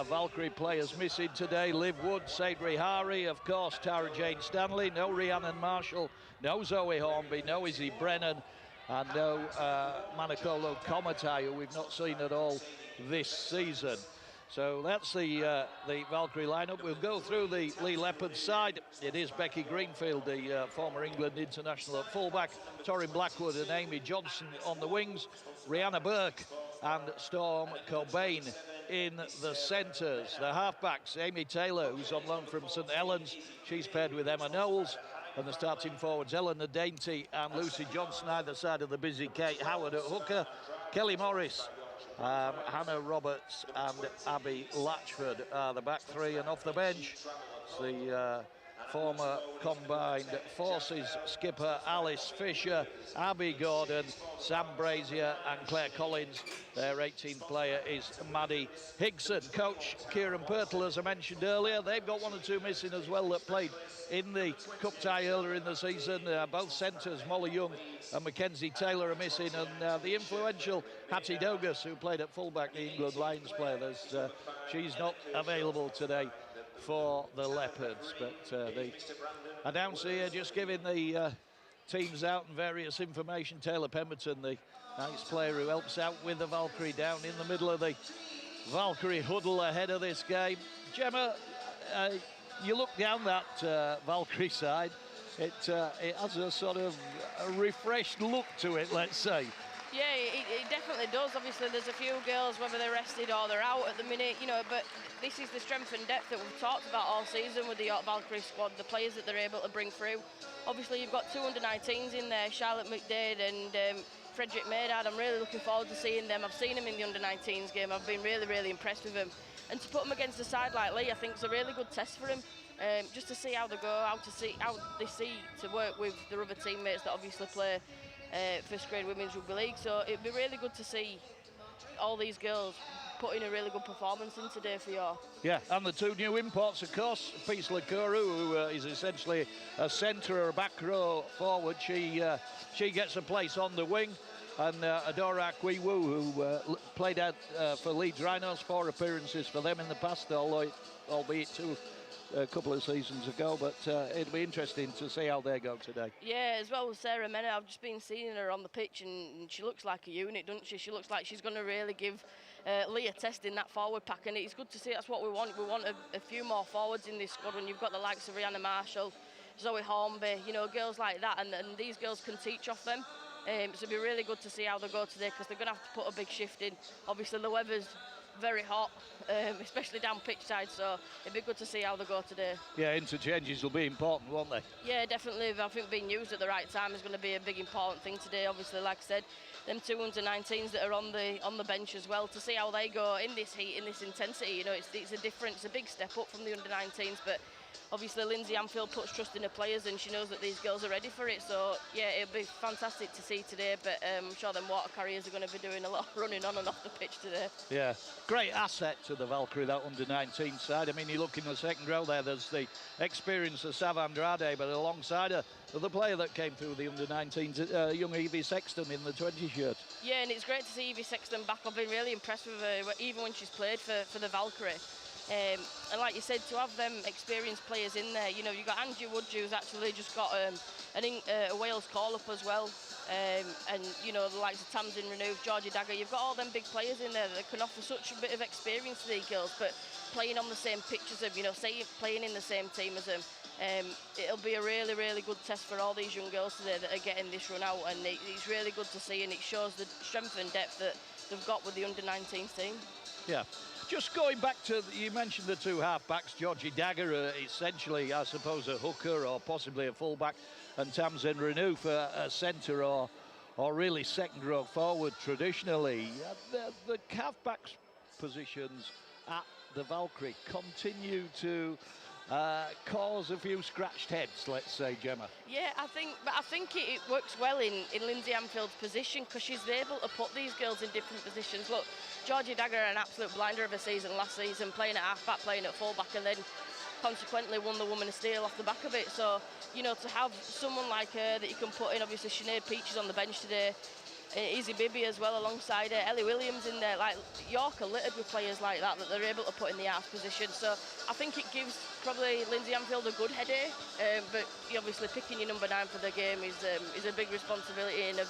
Valkyrie players missing today. Liv Wood, Sadri Hari, of course, Tara Jane Stanley, no Rhiannon Marshall, no Zoe Hornby, no Izzy Brennan, and no Manacolo Komatai, who we've not seen at all this season. So that's the Valkyrie lineup. We'll go through the Leigh Leopards side. It is Becky Greenfield, the former England international at fullback, Torin Blackwood and Amy Johnson on the wings, Rihanna Burke and Storm Cobain in the centres. The halfbacks, Amy Taylor, who's on loan from St Helens, she's paired with Emma Knowles. And the starting forwards, Eleanor Dainty and Lucy Johnson, either side of the busy Kate Howard at hooker, Kelly Morris, Hannah Roberts and Abby Latchford are the back three, and off the bench, the former Combined Forces skipper Alice Fisher, Abby Gordon, Sam Brazier and Claire Collins. Their 18th player is Maddie Higson. Coach Kieran Pirtle, as I mentioned earlier, they've got one or two missing as well that played in the cup tie earlier in the season. Both centres, Molly Young and Mackenzie Taylor, are missing, and the influential Hattie Douglas, who played at fullback, the England Lions player, she's not available today for the Leopards. But the announcer here just giving the teams out and various information. Taylor Pemberton, the nice player who helps out with the Valkyrie, down in the middle of the Valkyrie huddle ahead of this game. Gemma, you look down that Valkyrie side, it has a sort of a refreshed look to it, let's say. Yeah, it definitely does. Obviously, there's a few girls, whether they're rested or they're out at the minute, you know, but this is the strength and depth that we've talked about all season with the Valkyrie squad, the players that they're able to bring through. Obviously, you've got two under-19s in there, Charlotte McDade and Frederick Maydard. I'm really looking forward to seeing them. I've seen them in the under-19s game. I've been really, really impressed with them. And to put them against a side like Leigh, I think is a really good test for them. Just to see how they go, how they see to work with their other teammates that obviously play first grade women's rugby league. So it'd be really good to see all these girls putting a really good performance in today for you. Yeah, and the two new imports, of course, Peace Lakuru, who is essentially a centre or a back row forward. She gets a place on the wing. And Adora Akwiwu, who played out for Leeds Rhinos, 4 appearances for them in the past, albeit a couple of seasons ago, but it'll be interesting to see how they go today. Yeah, as well as Sarah Mena, I've just been seeing her on the pitch, and she looks like a unit, doesn't she? She looks like she's going to really give Leigh a test in that forward pack, and it's good to see. That's what we want. We want a few more forwards in this squad when you've got the likes of Rihanna Marshall, Zoe Hornby, you know, girls like that, and these girls can teach off them. So it'll be really good to see how they go today, because they're going to have to put a big shift in. Obviously, the weather's very hot, especially down pitch side, so it'd be good to see how they go today. Yeah, interchanges will be important, won't they? Yeah, definitely. I think being used at the right time is going to be a big important thing today. Obviously, like I said, them two under-19s that are on the bench as well, to see how they go in this heat, in this intensity. You know, it's a different, it's a big step up from the under-19s, but obviously Lindsay Anfield puts trust in her players, and she knows that these girls are ready for it. So yeah, it'll be fantastic to see today, but I'm sure them water carriers are going to be doing a lot of running on and off the pitch today. Yeah, great asset to the Valkyrie, that under-19 side. I mean, you look in the second row there, there's the experience of Sav Andrade, but alongside her, the player that came through the under-19s, young Evie Sexton in the 20 shirt. Yeah, and it's great to see Evie Sexton back. I've been really impressed with her, even when she's played for the Valkyrie. And like you said, to have them experienced players in there, you know, you've got Angie Wood, who's actually just got a Wales call-up as well. And, you know, the likes of Tamsin Renu, Georgie Dagger, you've got all them big players in there that can offer such a bit of experience to these girls, but playing on the same pitch as them, you know, playing in the same team as them. It'll be a really, really good test for all these young girls today that are getting this run out, and it's really good to see, and it shows the strength and depth that they've got with the under-19 team. Yeah. Just going back to, you mentioned the two half-backs, Georgie Dagger, essentially, I suppose, a hooker or possibly a full-back, and Tamsin Renu for a centre or really second-row forward traditionally. The half-backs positions at the Valkyrie continue to cause a few scratched heads, let's say, Gemma. Yeah, I think it works well in Lindsay Anfield's position, because she's able to put these girls in different positions. Look, Georgie Dagger had an absolute blinder of a season last season, playing at half-back, playing at full-back, and then consequently won the Woman of Steel off the back of it. So, you know, to have someone like her that you can put in, obviously Sinead Peach is on the bench today, Izzy Bibby as well alongside Ellie Williams in there. Like, York are littered with players like that they're able to put in the half position. So I think it gives probably Lindsay Anfield a good headache. But obviously picking your number 9 for the game is a big responsibility and a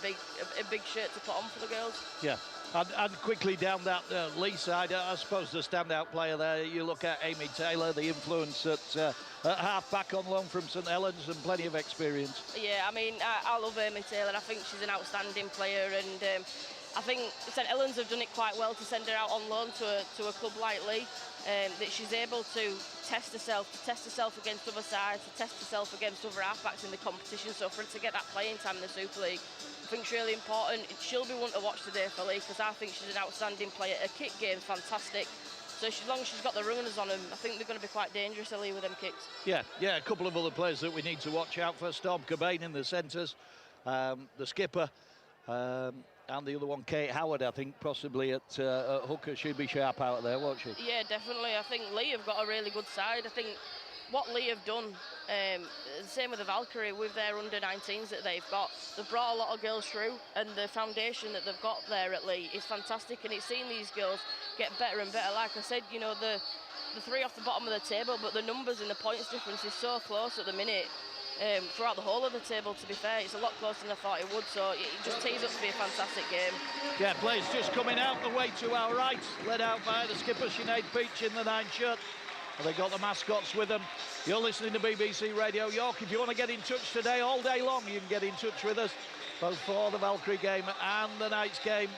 big shirt to put on for the girls. Yeah. And quickly down that Leigh side, I suppose the standout player there, you look at Amy Taylor, the influence at half-back on loan from St Helens, and plenty of experience. Yeah, I mean, I love Amy Taylor. I think she's an outstanding player, and I think St Helens have done it quite well to send her out on loan to a club like Leigh, that she's able to test herself against other sides, to test herself against other half-backs in the competition. So for her to get that playing time in the Super League, I think it's really important. She'll be one to watch today for Leigh, because I think she's an outstanding player. Her kick game's fantastic. So as long as she's got the runners on them, I think they're going to be quite dangerous, Leigh, with them kicks. Yeah, a couple of other players that we need to watch out for. Storm Cobain in the centres, the skipper, and the other one, Kate Howard, I think, possibly at hooker. She'd be sharp out there, won't she? Yeah, definitely. I think Leigh have got a really good side. I think what Leigh have done, the same with the Valkyrie, with their under-19s that they've got, they've brought a lot of girls through, and the foundation that they've got there at Leigh is fantastic, and it's seen these girls get better and better. Like I said, you know, the 3 off the bottom of the table, but the numbers and the points difference is so close at the minute. Throughout the whole of the table, to be fair, it's a lot closer than I thought it would, so it just tees up to be a fantastic game. Yeah, players just coming out the way to our right, led out by the skipper, Sinead Peach, in the 9 shirt. They got the mascots with them. You're listening to BBC Radio York. If you want to get in touch today, all day long, you can get in touch with us, both for the Valkyrie game and the night's game.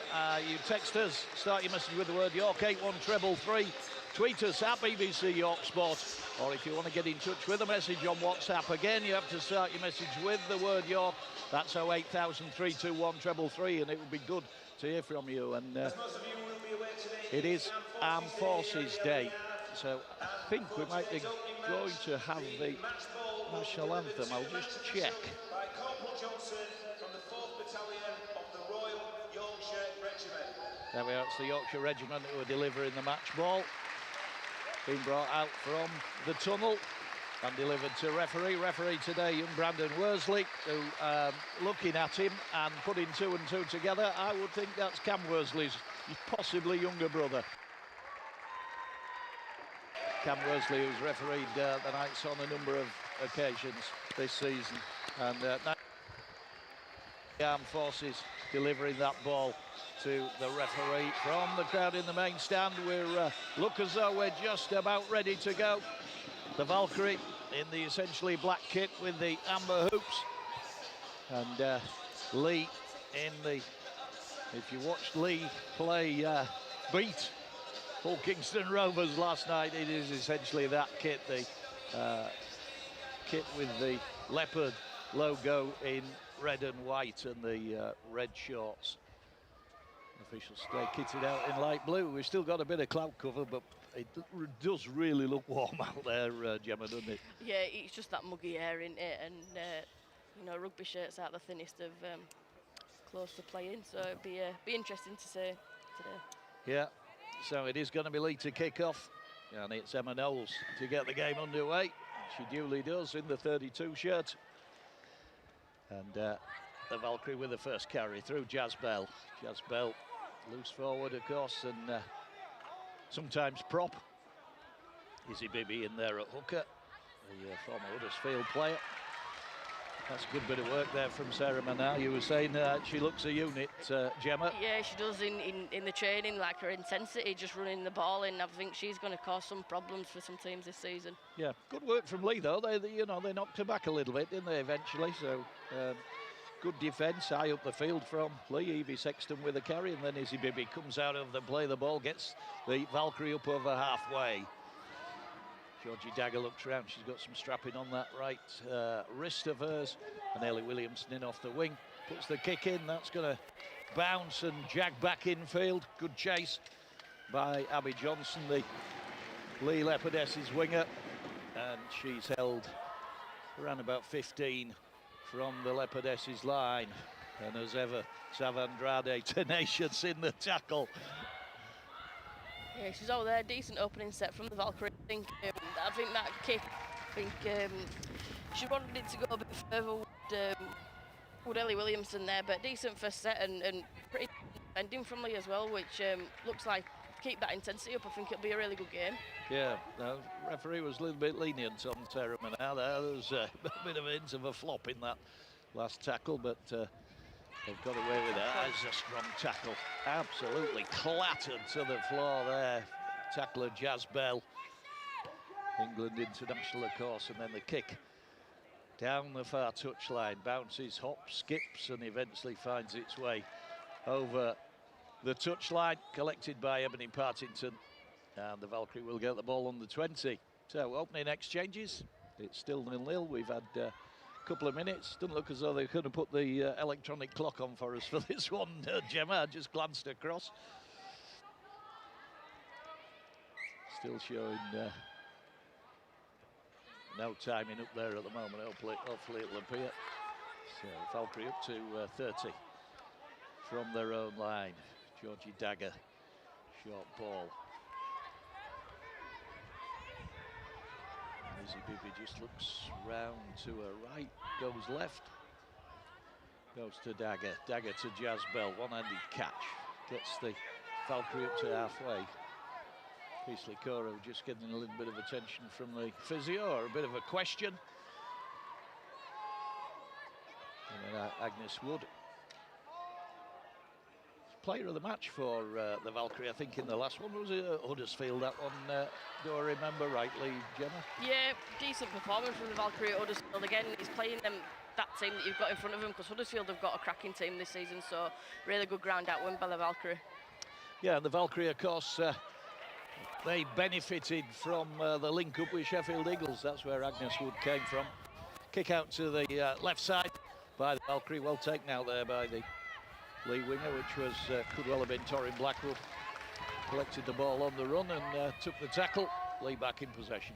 You text us, start your message with the word York, 81333. Tweet us at BBC York Sport. Or if you want to get in touch with a message on WhatsApp, again, you have to start your message with the word York. That's 08321 and it would be good to hear from you. And it is Armed Forces Day. So I think we might be going to have the national anthem. I'll just check. By Corporal Johnson from the 4th Battalion of the Royal Yorkshire Regiment. There we are, it's the Yorkshire Regiment who are delivering the match ball. Being brought out from the tunnel and delivered to referee. Referee today, young Brandon Worsley, who, looking at him and putting 2 and 2 together, I would think that's Cam Worsley's possibly younger brother. Cam Worsley, who's refereed the Knights on a number of occasions this season. And the Armed Forces delivering that ball to the referee from the crowd in the main stand. We're look as though we're just about ready to go. The Valkyrie in the essentially black kit with the amber hoops, and Leigh in the, if you watched Leigh play beat Hull Kingston Rovers last night, it is essentially that kit, the kit with the leopard logo in red and white and the red shorts. Officials stay kitted out in light blue. We've still got a bit of cloud cover, but it does really look warm out there, Gemma, doesn't it? Yeah, it's just that muggy air, isn't it? And you know, rugby shirts aren't the thinnest of clothes to play in, so it'd be interesting to see today. Yeah, so it is going to be Leigh to kick off, and it's Emma Knowles to get the game underway. She duly does in the 32 shirt. And the Valkyrie with the first carry through Jazz Bell. Jazz Bell loose forward, of course, and sometimes prop. Izzy Bibby in there at hooker, the former Huddersfield player. That's a good bit of work there from Sarah Manal. You were saying she looks a unit, Gemma. Yeah, she does in the training, like her intensity, just running the ball in. I think she's going to cause some problems for some teams this season. Yeah, good work from Leigh though. They knocked her back a little bit, didn't they, eventually? So good defence, high up the field from Leigh. Evie Sexton with a carry, and then Izzy Bibby comes out of the play. The ball gets the Valkyrie up over halfway. Georgie Dagger looks around. She's got some strapping on that right wrist of hers. And Ellie Williamson in off the wing. Puts the kick in. That's going to bounce and jag back infield. Good chase by Abby Johnson, the Leigh Leopardesses winger. And she's held around about 15 from the Leopardesses line. And as ever, Sav Andrade tenacious in the tackle. Yeah, she's over there. Decent opening set from the Valkyrie. I think that kick, she wanted it to go a bit further, with Ellie Williamson there, but decent first set and pretty defending from Leigh as well, which looks like keep that intensity up. I think it'll be a really good game. Yeah, the referee was a little bit lenient on Sarah Manal there. There was a bit of a hint of a flop in that last tackle, but they've got away with it. That is a strong tackle. Absolutely clattered to the floor there. Tackler Jazz Bell. England international, of course, and then the kick down the far touchline. Bounces, hops, skips, and eventually finds its way over the touchline, collected by Ebony Partington. And the Valkyrie will get the ball on the 20. So opening exchanges, it's still 0-0. We've had a couple of minutes. Doesn't look as though they could have put the electronic clock on for us for this one, Gemma. I just glanced across. Still showing no timing up there at the moment. Hopefully it'll appear. So Valkyrie up to 30 from their own line. Georgie Dagger, short ball. Lizzie Bibby just looks round to her right, goes left, goes to Dagger. Dagger to Jazz Bell, one-handed catch. Gets the Valkyrie up to halfway. Peasley Coro just getting a little bit of attention from the physio, or a bit of a question. And then Agnes Wood. Player of the match for the Valkyrie, I think, in the last one. Was it Huddersfield, that one? Do I remember rightly, Gemma? Yeah, decent performance from the Valkyrie at Huddersfield. Again, he's playing that team that you've got in front of him, because Huddersfield have got a cracking team this season, so really good ground out win by the Valkyrie. Yeah, and the Valkyrie, of course, they benefited from the link up with Sheffield Eagles. That's where Agnes Wood came from. Kick out to the left side by the Valkyrie. Well taken out there by the Leigh winger, which was could well have been Torin Blackwood. Collected the ball on the run and took the tackle. Leigh back in possession.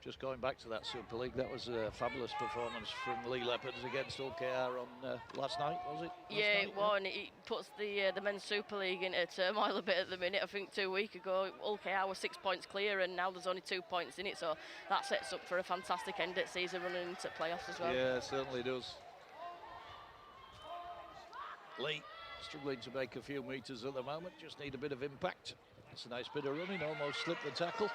Just going back to that Super League, that was a fabulous performance from Leigh Leopards against OKR on last night, was it? Yeah, it was, and it puts the men's Super League into turmoil a bit at the minute. I think 2 weeks ago, OKR was 6 points clear, and now there's only 2 points in it, so that sets up for a fantastic end at season, running into playoffs as well. Yeah, it certainly does. Leigh struggling to make a few metres at the moment, just need a bit of impact. It's a nice bit of running, almost slipped the tackle.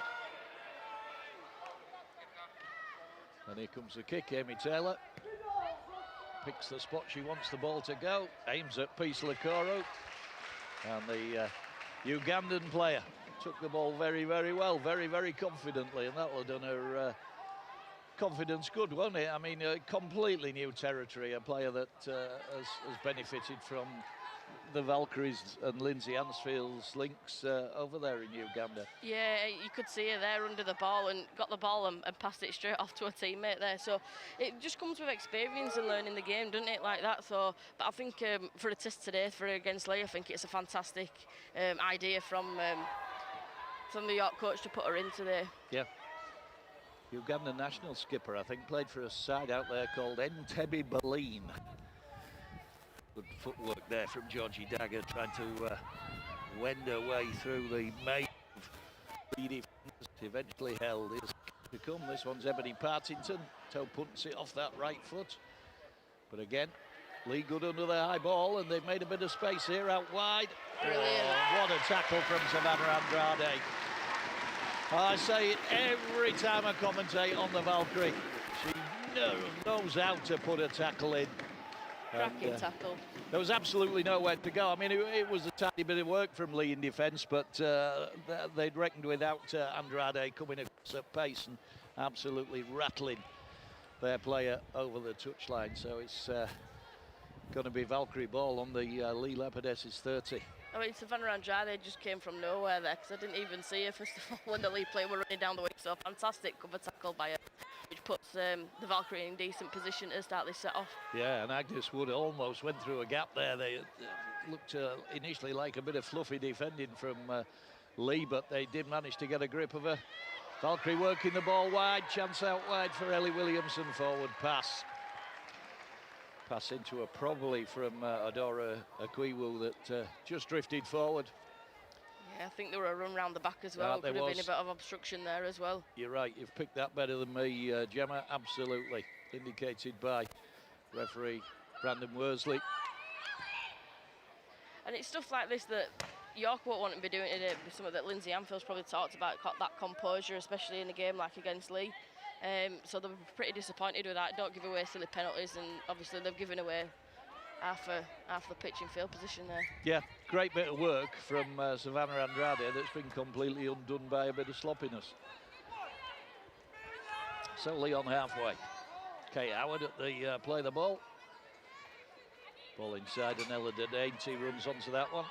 And here comes the kick. Amy Taylor picks the spot she wants the ball to go, aims at Peace Coro, and the Ugandan player took the ball very, very well, very, very confidently, and that will have done her confidence good, won't it? I mean, completely new territory, a player that has benefited from the Valkyries and Lindsay Ansfield's links over there in Uganda. Yeah, you could see her there under the ball and got the ball and passed it straight off to a teammate there. So it just comes with experience and learning the game, doesn't it, like that? So, but I think for a test today for against Leigh, I think it's a fantastic idea from the York coach to put her in today. Yeah. Ugandan national skipper, I think, played for a side out there called Entebbe Berlin. Good footwork there from Georgie Dagger, trying to wend her way through the maze of Leigh defenders. Eventually held is to come. This one's Ebony Partington. Toe punts it off that right foot. But again, Leigh good under the high ball, and they've made a bit of space here out wide. Brilliant. Oh, what a tackle from Savannah Andrade. I say it every time I commentate on the Valkyrie. She knows how to put a tackle in. Cracking tackle. There was absolutely nowhere to go. I mean, it was a tiny bit of work from Leigh in defence, but they'd reckoned without Andrade coming across at pace and absolutely rattling their player over the touchline. So it's going to be Valkyrie ball on the Leigh Leopardesses 30. I mean, Savannah Andrade just came from nowhere there, because I didn't even see her first of all when the Leigh player were running down the wing. So fantastic cover tackle by her, which puts the Valkyrie in decent position to start this set off. Yeah, and Agnes Wood almost went through a gap there. They looked initially like a bit of fluffy defending from Leigh, but they did manage to get a grip of her. Valkyrie working the ball wide, chance out wide for Ellie Williamson, forward pass. Pass into her probably from Adora Akwiwu that just drifted forward. I think there were a run round the back as well. Could have been a bit of obstruction there as well. You're right, you've picked that better than me, Gemma. Absolutely. Indicated by referee Brandon Worsley. And it's stuff like this that York won't want to be doing today. Something that Lindsay Anfield's probably talked about, that composure, especially in a game like against Leigh. So they're pretty disappointed with that. Don't give away silly penalties, and obviously they've given away half the pitch in field position there. Yeah, great bit of work from Savannah Andrade that's been completely undone by a bit of sloppiness. So Leon halfway. Kate Howard at the play the ball. Ball inside, and Ella Dainty runs onto that one.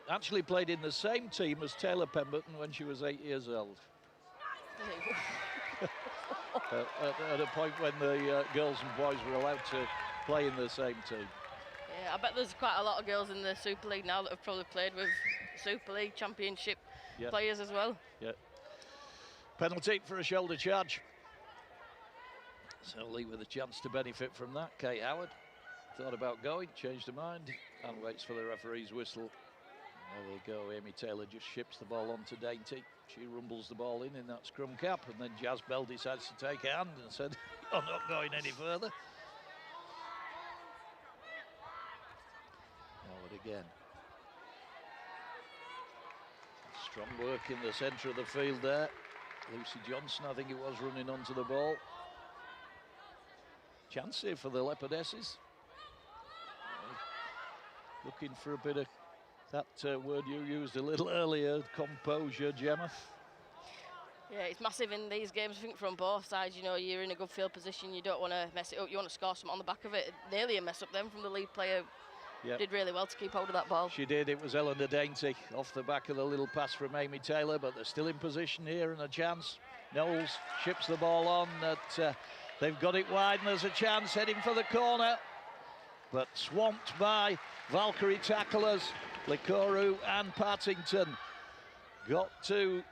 Actually played in the same team as Taylor Pemberton when she was 8 years old. At a point when the girls and boys were allowed to play in the same team. Yeah, I bet there's quite a lot of girls in the Super League now that have probably played with Super League Championship players as well. Yeah. Penalty for a shoulder charge. So Leigh with a chance to benefit from that. Kate Howard thought about going, changed her mind, and waits for the referee's whistle. There we go. Amy Taylor just ships the ball on to Dainty. She rumbles the ball in that scrum cap, and then Jazz Bell decides to take a hand and said, "I'm not going any further." Howard again. Strong work in the centre of the field there. Lucy Johnson, I think it was, running onto the ball. Chance here for the Leopardesses. Looking for a bit of that word you used a little earlier, composure, Gemma. Yeah, it's massive in these games, I think, from both sides. You know, you're in a good field position, you don't want to mess it up, you want to score something on the back of it. Nearly a mess up then from the lead player. Yep. Did really well to keep hold of that ball. She did. It was Eleanor Dainty off the back of the little pass from Amy Taylor, but they're still in position here and a chance. Knowles ships the ball on. They've got it wide and there's a chance heading for the corner, but swamped by Valkyrie tacklers. Likoru and Partington got to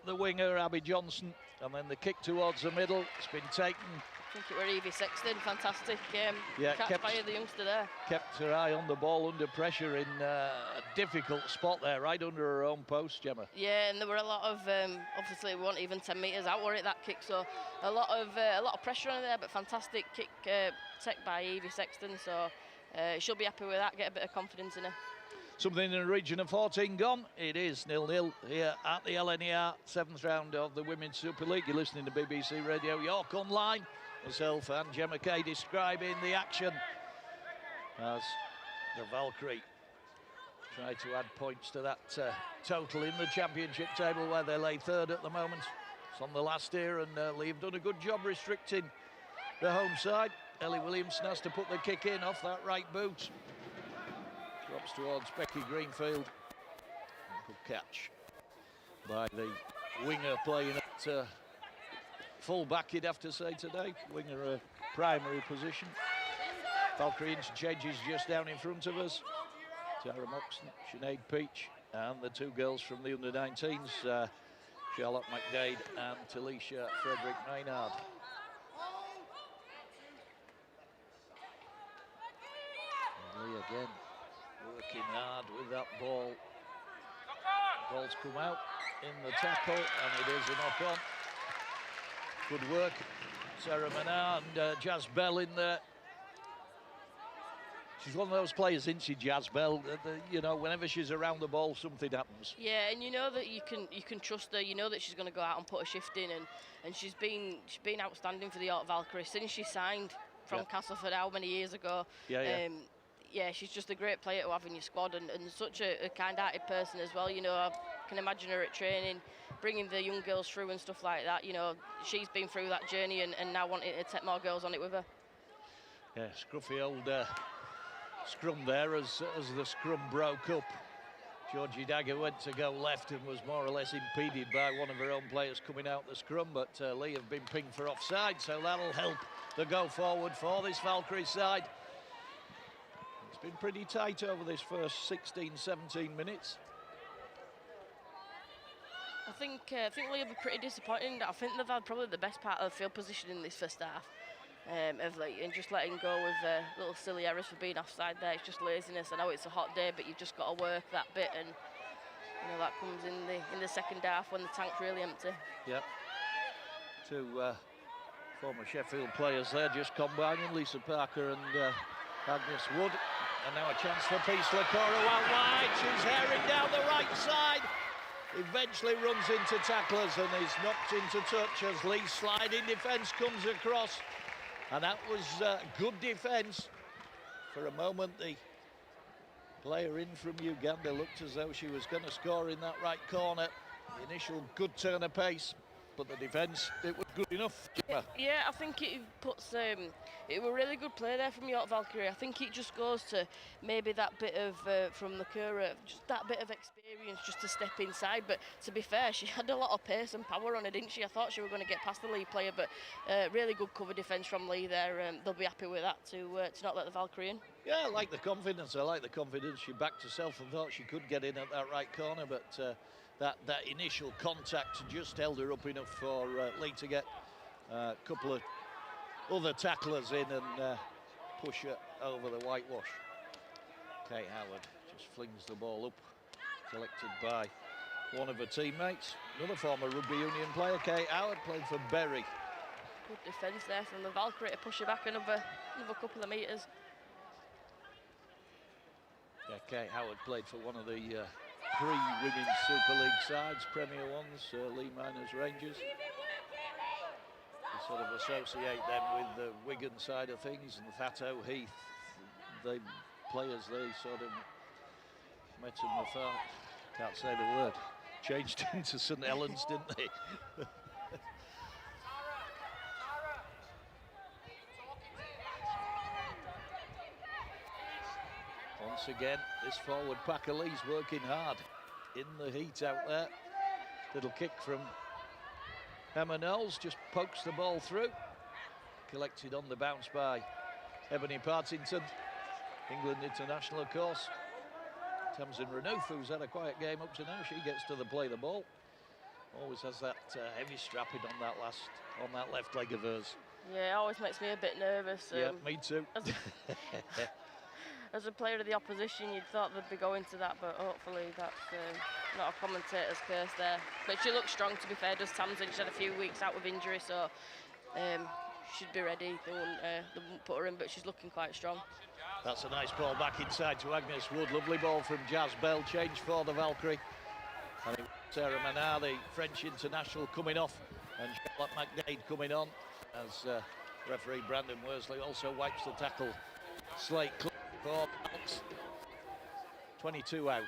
the winger, Abby Johnson, and then the kick towards the middle. It's been taken. I think it were Evie Sexton, fantastic kept fire the youngster there. Kept her eye on the ball under pressure in a difficult spot there, right under her own post, Gemma. Yeah, and there were a lot of, obviously we weren't even 10 metres out, were it, that kick, so a lot of pressure on her there, but fantastic kick take by Evie Sexton, so she'll be happy with that, get a bit of confidence in her. Something in the region of 14 gone. It is 0-0 here at the LNER 7th round of the Women's Super League. You're listening to BBC Radio York Online. Myself and Gemma Kay describing the action as the Valkyrie try to add points to that total in the championship table, where they lay third at the moment. It's on the last here, and Leigh have done a good job restricting the home side. Ellie Williamson has to put the kick in off that right boot. Drops towards Becky Greenfield. Good catch by the winger playing at full back, you'd have to say today. Winger a primary position. Valkyrie interchanges just down in front of us. Tara Moxon, Sinead Peach, and the two girls from the under-19s, Charlotte McDade and Talisha Frederick Maynard. And Leigh again working hard with that ball. Ball's come out in the tackle, and it is a knock-on. Good work, Sarah Menard and Jazz Bell in there. She's one of those players, isn't she, Jazz Bell? You know, whenever she's around the ball, something happens. Yeah, and you know that you can trust her. You know that she's going to go out and put a shift in, and she's been outstanding for the York Valkyrie since she signed from Castleford how many years ago. Yeah, she's just a great player to have in your squad, and such a kind-hearted person as well. You know, I can imagine her at training, bringing the young girls through and stuff like that. You know, she's been through that journey and now wanting to take more girls on it with her. Yeah, scruffy old scrum there as the scrum broke up. Georgie Dagger went to go left and was more or less impeded by one of her own players coming out the scrum, but Leigh have been pinged for offside, so that'll help the go forward for this Valkyrie side. It's been pretty tight over this first 16, 17 minutes. I think Leigh will be pretty disappointing. I think they've had probably the best part of the field position in this first half of late, and just letting go with little silly errors for being offside there. It's just laziness. I know it's a hot day, but you've just got to work that bit, and you know, that comes in the second half when the tank's really empty. Yep. Two former Sheffield players there just combining, Lisa Parker and Agnes Wood. And now a chance for Peace Lacora out wide. She's herring down the right side. Eventually runs into tacklers and is knocked into touch as Lee's sliding defence comes across. And that was good defence. For a moment, the player in from Uganda looked as though she was going to score in that right corner. The initial good turn of pace, but the defence, it was good enough. Yeah, I think it puts it was a really good play there from York Valkyrie. I think it just goes to maybe that bit of from Lacora, just that bit of experience just to step inside. But to be fair, she had a lot of pace and power on her, didn't she? I thought she was going to get past the Leigh player, but really good cover defence from Leigh there. They'll be happy with that to not let the Valkyrie in. Yeah, I like the confidence. I like the confidence. She backed herself and thought she could get in at that right corner, but that initial contact just held her up enough for Leigh to get a couple of other tacklers in and push her over the whitewash. Kate Howard just flings the ball up, collected by one of her teammates. Another former rugby union player, Kate Howard, played for Bury. Good defence there from the Valkyrie to push her back another couple of metres. Yeah, Kate Howard played for one of the pre-Women's Super League sides, Premier ones, Leigh Miners Rangers. You sort of associate them with the Wigan side of things, and Thatto, Heath, the players they sort of met them afar. Can't say the word. Changed into St Helens, didn't they? Once again, this forward pack of Leigh's working hard in the heat out there. Little kick from Emma Knowles, just pokes the ball through. Collected on the bounce by Ebony Partington, England international, of course. Tamsin Renu, who's had a quiet game up to now, she gets to play the ball. Always has that heavy strapping on that left leg of hers. Yeah, it always makes me a bit nervous. Yeah, me too. As a player of the opposition, you'd thought they'd be going to that, but hopefully that's not a commentator's curse there. But she looks strong, to be fair, does Tamsin. She's had a few weeks out with injury, so should be ready. They won't put her in, but she's looking quite strong. That's a nice ball back inside to Agnes Wood. Lovely ball from Jazz Bell. Change for the Valkyrie. And Sarah Manard, the French international, coming off, and Charlotte McDade coming on as referee Brandon Worsley also wipes the tackle. Slate clear for Alex. 22 out.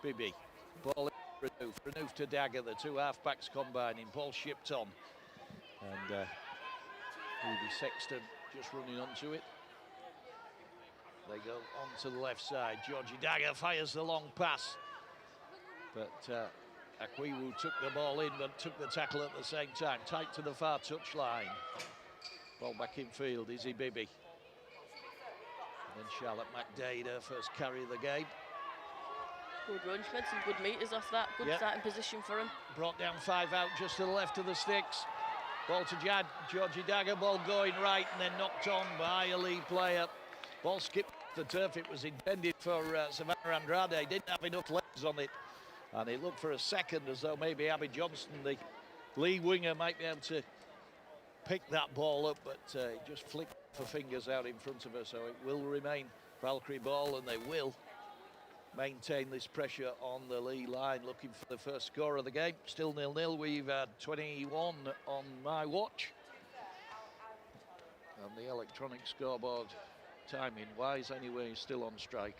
Bibi. Ball in for Renu to Dagger. The two half-backs combining. Ball shipped on. And Ruby Sexton just running onto it. They go on to the left side. Georgie Dagger fires the long pass. But Akwiwu took the ball in, but took the tackle at the same time. Tight to the far touchline. Ball back in field, Izzy Bibi. And then Charlotte McDade, her first carry of the game. Good run, she made some good metres off that. Good starting position for him. Brought down 5 out just to the left of the sticks. Ball to Georgie Dagger, ball going right and then knocked on by a Leigh player. Ball skipped the turf. It was intended for Savannah Andrade. Didn't have enough legs on it. And it looked for a second as though maybe Abby Johnston, the Leigh winger, might be able to pick that ball up, but it just flicked her fingers out in front of her. So it will remain Valkyrie ball, and they will maintain this pressure on the Leigh line, looking for the first score of the game. Still 0-0. We've had 21 on my watch. And the electronic scoreboard, timing-wise anyway, is still on strike.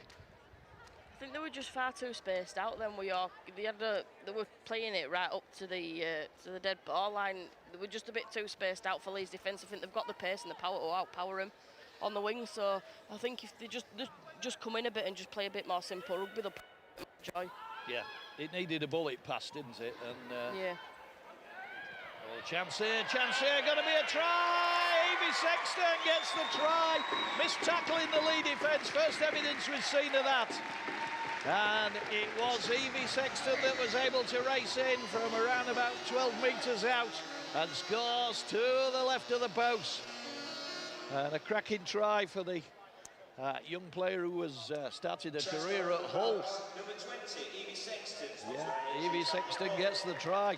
I think they were just far too spaced out then with York. They were playing it right up to the dead ball line. They were just a bit too spaced out for Leigh's defence. I think they've got the pace and the power to outpower him on the wing. So I think if they just come in a bit and just play a bit more simple rugby, they'll enjoy. Yeah, it needed a bullet pass, didn't it? And yeah. Oh, chance here, going to be a try! Evie Sexton gets the try. Missed tackle in the Leigh defence. First evidence we've seen of that. And it was Evie Sexton that was able to race in from around about 12 metres out and scores to the left of the post. And a cracking try for the Young player who has started a career at Hull. Number 20, Evie Sexton. Yeah, Evie Sexton gets the try.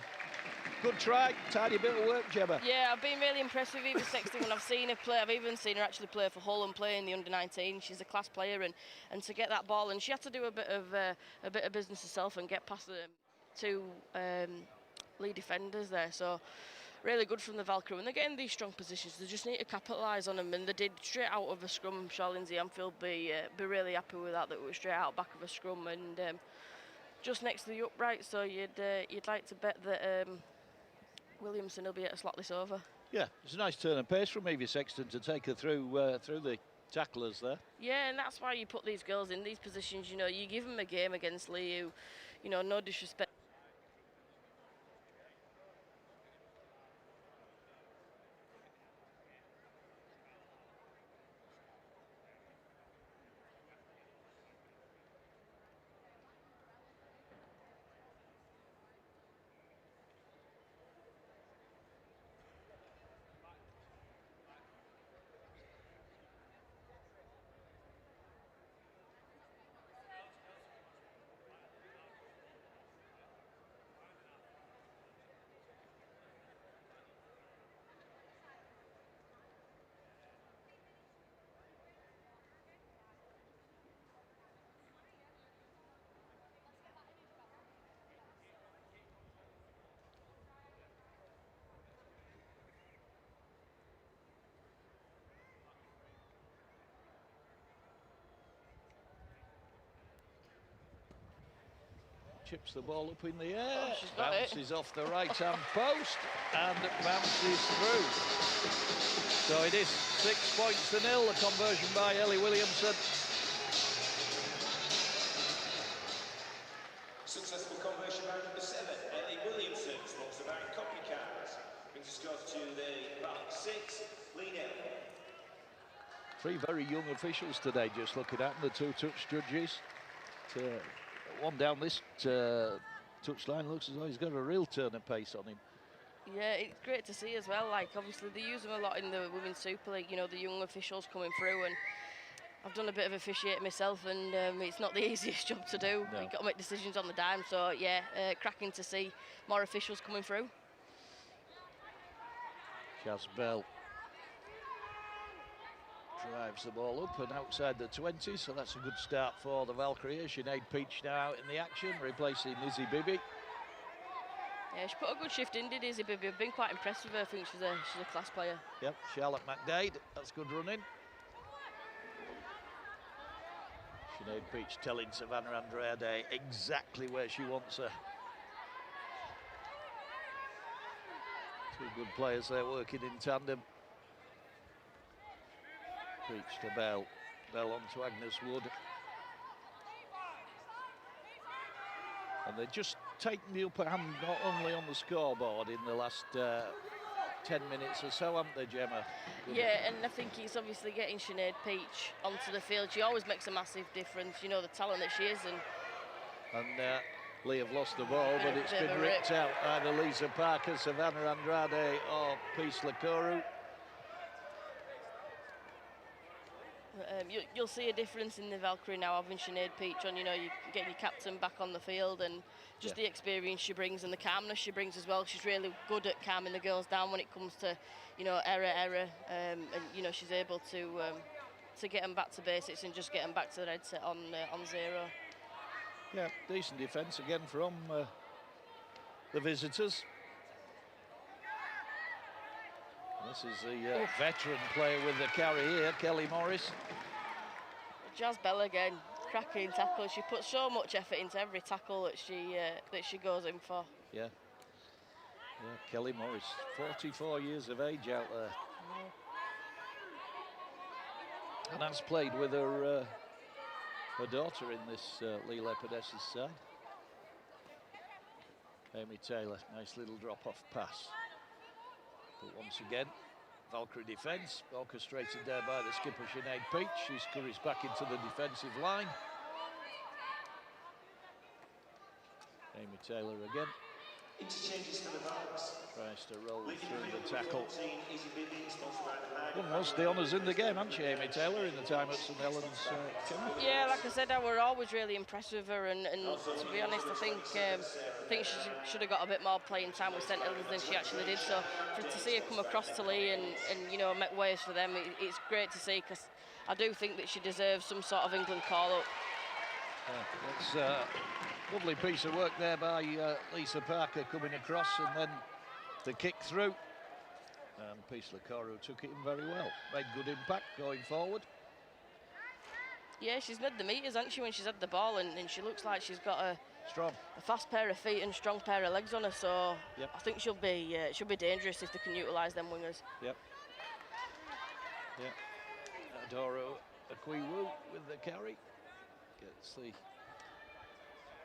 Good try, tidy bit of work, Gemma. Yeah, I've been really impressed with Evie Sexton when I've seen her play. I've even seen her actually play for Hull and play in the under-19. She's a class player, and to get that ball, and she had to do a bit of business herself and get past the two lead defenders there. So really good from the Valkyrie. When they're getting these strong positions, they just need to capitalise on them, and they did straight out of a scrum. I'm sure Lindsay Anfield be really happy with that. That was straight out back of a scrum and just next to the upright. So you'd like to bet that Williamson will be able to slot this over. Yeah, it's a nice turn of pace from Evie Sexton to take her through the tacklers there. Yeah, and that's why you put these girls in these positions. You know, you give them a game against Leigh, who, you know, no disrespect. Chips the ball up in the air, she's got bounces off the right-hand post and bounces through. So it is 6 points to 0, a conversion by Ellie Williamson. Successful conversion by number 7, Ellie Williamson, sponsored by Copycat. Brings the scores to the back 6, Leigh Leopards. 3 very young officials today, just looking at them, the 2 touch judges. One down this touchline looks as though he's got a real turn of pace on him. Yeah, it's great to see as well. Like, obviously, they use them a lot in the Women's Super League, you know, the young officials coming through. And I've done a bit of officiating myself, and it's not the easiest job to do. No. You've got to make decisions on the dime. So, yeah, cracking to see more officials coming through. Chaz Bell drives the ball up and outside the 20, so that's a good start for the Valkyrie. Sinead Peach now out in the action, replacing Izzy Bibby. Yeah, she put a good shift in, did Izzy Bibby. I've been quite impressed with her. I think she's a class player. Yep, Charlotte McDade, that's good running. Sinead Peach telling Savannah Andrade exactly where she wants her. 2 good players there working in tandem. Peach to Bell, Bell on to Agnes Wood. And they're just taking the upper hand not only on the scoreboard in the last 10 minutes or so, haven't they, Gemma? Yeah, and I think it's obviously getting Sinead Peach onto the field. She always makes a massive difference, you know, the talent that she is. And Leigh have lost the ball, but it's been ripped out. Either Lisa Parker, Savannah Andrade or Peace Lakoru. You'll see a difference in the Valkyrie now, having Sinead Peach on. You know, you're getting your captain back on the field, and just the experience she brings and the calmness she brings as well. She's really good at calming the girls down when it comes to, you know, error, and you know, she's able to get them back to basics and just get them back to their headset on 0. Yeah, decent defence again from the visitors. This is the veteran player with the carry here, Kelly Morris. Chaz Bell again, cracking tackle. She puts so much effort into every tackle that she goes in for. Yeah, Kelly Morris, 44 years of age out there. And has played with her daughter in this Leigh Leopards' side. Amy Taylor, nice little drop-off pass. But once again, Valkyrie defence, orchestrated there by the skipper Sinead Peach. She scurries back into the defensive line. Amy Taylor again. Interchanges for the Valks. Tries to roll Leading through the the field tackle. with 14, Easy Bidding, sponsored by the Hyde. Won most of the honours in the game, hasn't she, Amy Taylor, in the time at St Helens? Yeah, like I said, I were always really impressed with her, and to be honest, I think she should have got a bit more playing time with St Helens than she actually did. So to see her come across to Leigh and you know, make waves for them, it's great to see, because I do think that she deserves some sort of England call-up. It's a lovely piece of work there by Lisa Parker coming across, and then the kick through. And Peace Lacoro took it in very well. Made good impact going forward. Yeah, she's made the meters, hasn't she, when she's had the ball, and she looks like she's got a fast pair of feet and strong pair of legs on her. So yep. I think she'll be dangerous if they can utilise them wingers. Yep. Yep. Adoro Akwiwu with the carry. Gets the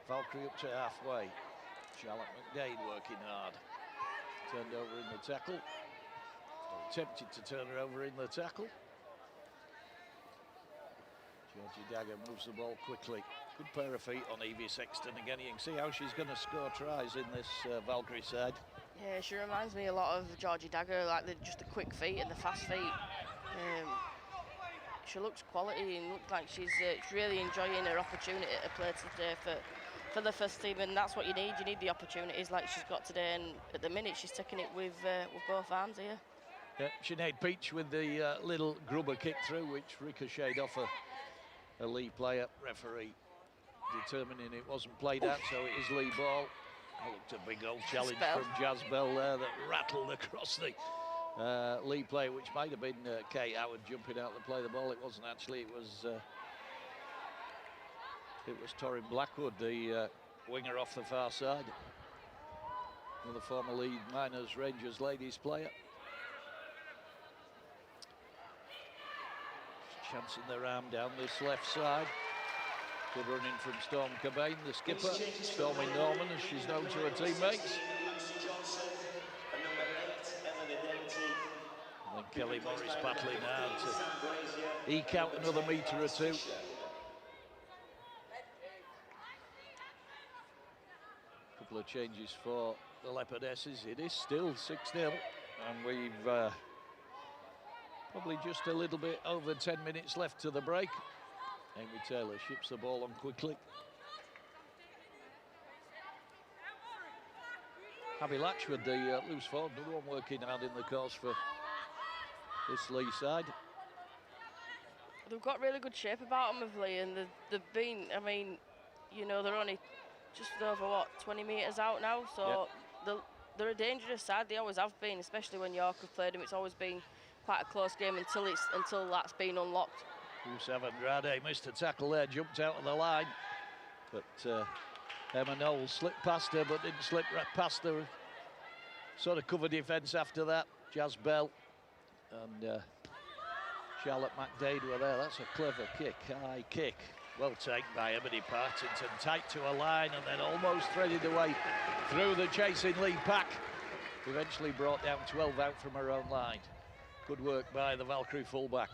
Valkyrie up to halfway. Charlotte McDade working hard. Turned over in the tackle. Attempted to turn her over in the tackle. Georgie Dagger moves the ball quickly. Good pair of feet on Evie Sexton again. You can see how she's going to score tries in this Valkyrie side. Yeah, she reminds me a lot of Georgie Dagger, like just the quick feet and the fast feet. She looks quality and looks like she's really enjoying her opportunity to play today for the first team, and that's what you need. You need the opportunities like she's got today, and at the minute she's taking it with both arms here. Yeah, Sinead Peach with the little grubber kick through, which ricocheted off a Leigh player. Referee determining it wasn't played out, so it is Leigh ball. Oh, looked a big old challenge from Jazz Bell there that rattled across the Leigh player, which might have been Kate Howard jumping out to play the ball. It wasn't actually. It was Torrin Blackwood, the winger off the far side. Another former Leigh Miners Rangers ladies player. Chancing their arm down this left side. Good running from Storm Cobain, the skipper. Stormy Norman, as she's known to her teammates. And then Kelly Morris battling hard to eke out another metre or two. Couple of changes for the Leopardesses. It is still 6-0, and we've probably just a little bit over 10 minutes left to the break. Amy Taylor ships the ball on quickly. Abby Latchford, the loose forward, another one working hard in the course for this Leigh side. They've got really good shape about them of Leigh, and they've been, I mean, you know, they're only just over, what, 20 metres out now, so they're a dangerous side. They always have been, especially when York have played them. It's always been quite a close game until that's been unlocked. Andrade missed a tackle there, jumped out of the line, but Emma Knowles slipped past her, but didn't slip right past her. Sort of cover defence after that. Jazz Bell and Charlotte McDade were there. That's a clever kick, high kick. Well taken by Emily Partington, tight to a line and then almost threaded away through the chasing Leigh pack. Eventually brought down 12 out from her own line. Good work by the Valkyrie fullback.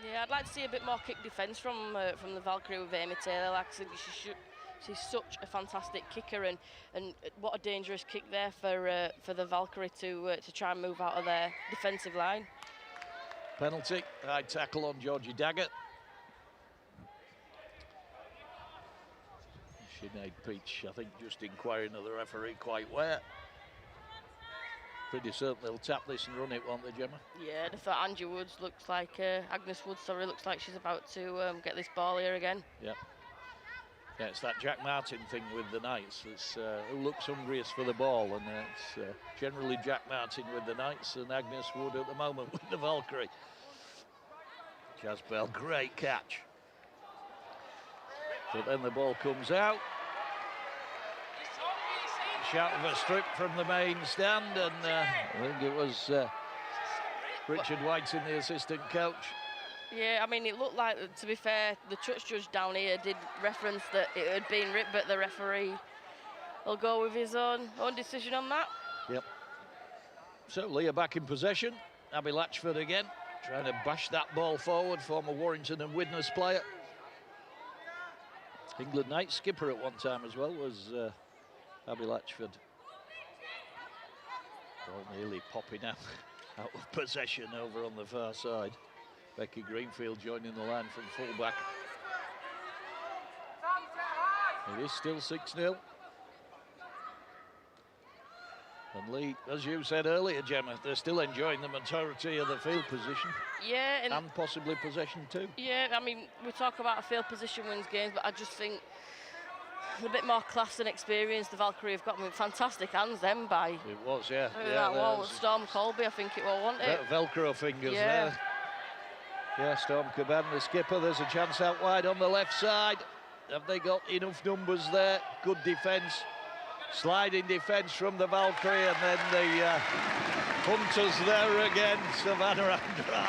Yeah, I'd like to see a bit more kick defence from the Valkyrie with Amy Taylor. Like I said, she's such a fantastic kicker, and what a dangerous kick there for the Valkyrie to try and move out of their defensive line. Penalty, high tackle on Georgie Dagger. Sinead Peach, I think, just inquiring of the referee quite where. Pretty certain they'll tap this and run it, won't they, Gemma? Yeah, I thought Agnes Woods looks like she's about to get this ball here again. Yeah. Yeah, it's that Jack Martin thing with the Knights. It's who looks hungriest for the ball, and it's generally Jack Martin with the Knights and Agnes Wood at the moment with the Valkyrie. Jazz Bell, great catch. But then the ball comes out. Shout of a strip from the main stand, and I think it was Richard Whiting, the assistant coach. Yeah, I mean, it looked like, to be fair, the touch judge down here did reference that it had been ripped, but the referee will go with his own decision on that. Yep. So Leigh are back in possession. Abby Latchford again, trying to bash that ball forward, former Warrington and Widnes player. England Knights skipper at one time as well, was Abby Latchford. Ball nearly popping out of possession over on the far side. Becky Greenfield joining the line from fullback. It is still 6-0. And Leigh, as you said earlier, Gemma, they're still enjoying the majority of the field position. Yeah. And possibly possession too. Yeah, I mean, we talk about a field position wins games, but I just think a bit more class and experience the Valkyrie have got. I mean, fantastic hands then by... It was, yeah. That was Storm Colby, I think it was, wasn't it? Velcro fingers there. Yeah, Storm Caban, the skipper. There's a chance out wide on the left side. Have they got enough numbers there? Good defence. Sliding defence from the Valkyrie, and then the Hunters there again. Savannah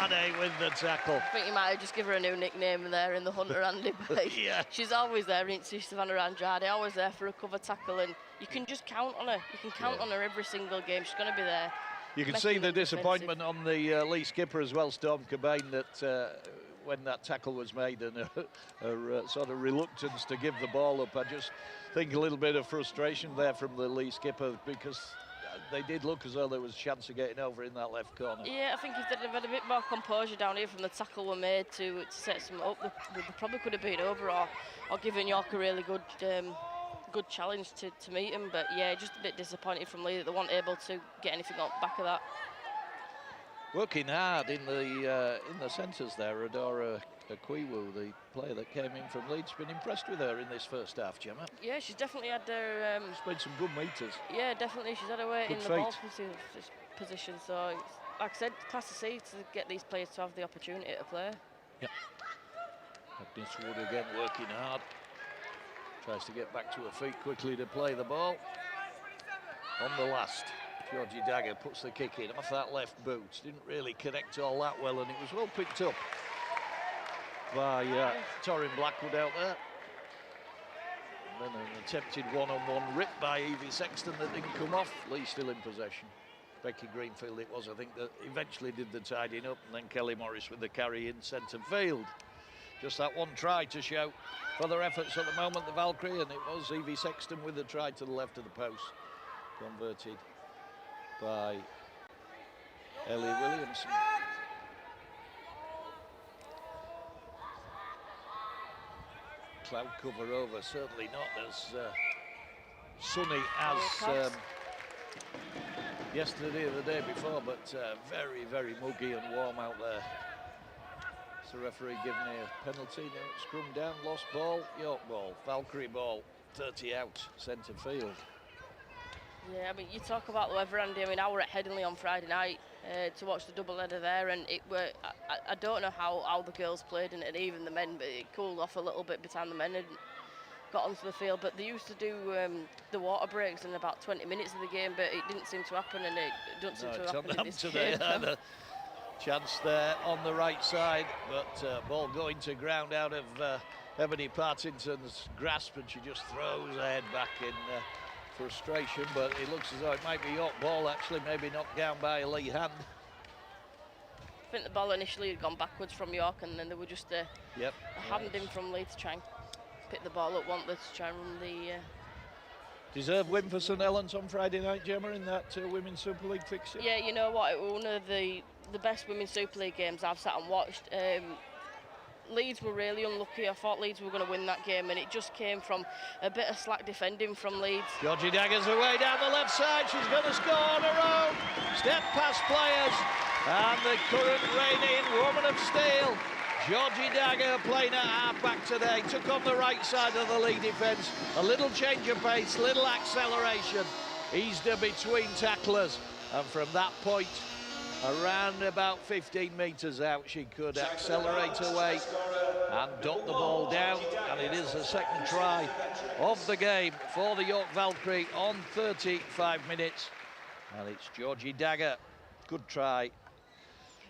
Andrade with the tackle. I think you might have just give her a new nickname there in the Hunter Andy. Yeah. She's always there, isn't she, Savannah Andrade? Always there for a cover tackle, and you can just count on her. You can count on her every single game. She's going to be there. You can see the disappointment on the Leigh skipper as well, Storm Caban, that when that tackle was made, and her sort of reluctance to give the ball up. I just think a little bit of frustration there from the Leigh skipper, because they did look as though there was a chance of getting over in that left corner. Yeah, I think if they'd have had a bit more composure down here from the tackle were made to set some up, they probably could have been over or given York a really good good challenge to meet him. But yeah, just a bit disappointed from Leigh that they weren't able to get anything on back of that. Working hard in the centres there, Adora Akwiwu, the player that came in from Leeds, been impressed with her in this first half, Gemma. Yeah, she's definitely had her... she's made some good meters. Yeah, definitely. She's had her weight in the feet. ball position. So, like I said, class to see to get these players to have the opportunity to play. Yep. Agnes Wood again working hard. Tries to get back to her feet quickly to play the ball. On the last, Georgie Dagger puts the kick in off that left boot. Didn't really connect all that well, and it was well picked up by Torin Blackwood out there. And then an attempted one-on-one rip by Evie Sexton that didn't come off. Leigh still in possession. Becky Greenfield it was, I think, that eventually did the tidying up, and then Kelly Morris with the carry in centre field. Just that one try to show for their efforts at the moment, the Valkyrie, and it was Evie Sexton with the try to the left of the post. Converted by Ellie Williamson. Cloud cover over, certainly not as sunny as yesterday or the day before, but very, very muggy and warm out there. So the referee giving a penalty, now scrum down, lost ball, York ball, Valkyrie ball, 30 out, centre field. Yeah, I mean, you talk about the weather, Andy. I mean, I were at Headingley on Friday night to watch the double header there, and it were I don't know how the girls played and even the men, but it cooled off a little bit between the men and got onto the field. But they used to do the water breaks in about 20 minutes of the game, but it didn't seem to happen, and it doesn't seem to happen in this today. game. Had a chance there on the right side, but ball going to ground out of Ebony Partington's grasp, and she just throws her head back in frustration, but it looks as though it might be York ball actually, maybe knocked down by a Leigh hand. I think the ball initially had gone backwards from York, and then they were just a hand in from Leigh to try and pick the ball up, wanted to try and run the... Deserved win for St Helens on Friday night, Gemma, in that Women's Super League fixture. Yeah, you know what, it was one of the best Women's Super League games I've sat and watched. Leeds were really unlucky. I thought Leeds were going to win that game, and it just came from a bit of slack defending from Leeds. Georgie Dagger's away down the left side. She's going to score on her own. Step past players, and the current reigning woman of steel, Georgie Dagger, playing at half-back today, took on the right side of the Leigh defence. A little change of pace, little acceleration, eased her between tacklers, and from that point, around about 15 metres out, she could accelerate away and dot the ball down, and it is the second try of the game for the York Valkyrie on 35 minutes, and it's Georgie Dagger. Good try.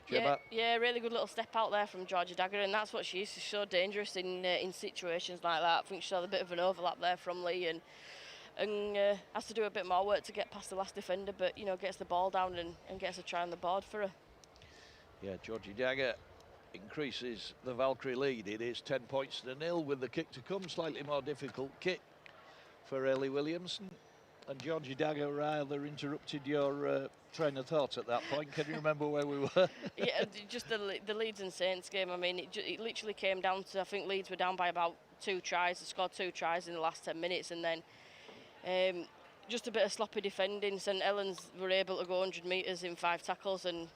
Yeah, really good little step out there from Georgie Dagger, and that's what she is. She's so dangerous in situations like that. I think she saw a bit of an overlap there from Leigh, and has to do a bit more work to get past the last defender, but you know, gets the ball down and gets a try on the board for her. Yeah, Georgie Dagger increases the Valkyrie lead. It is 10 points to 0 with the kick to come. Slightly more difficult kick for Ellie Williamson. And Georgie Dagger rather interrupted your train of thought at that point. Can you remember where we were? Yeah, just the Leeds and Saints game. I mean, it literally came down to, I think Leeds were down by about 2 tries. They scored 2 tries in the last 10 minutes, and then just a bit of sloppy defending. St Helens were able to go 100 metres in 5 tackles and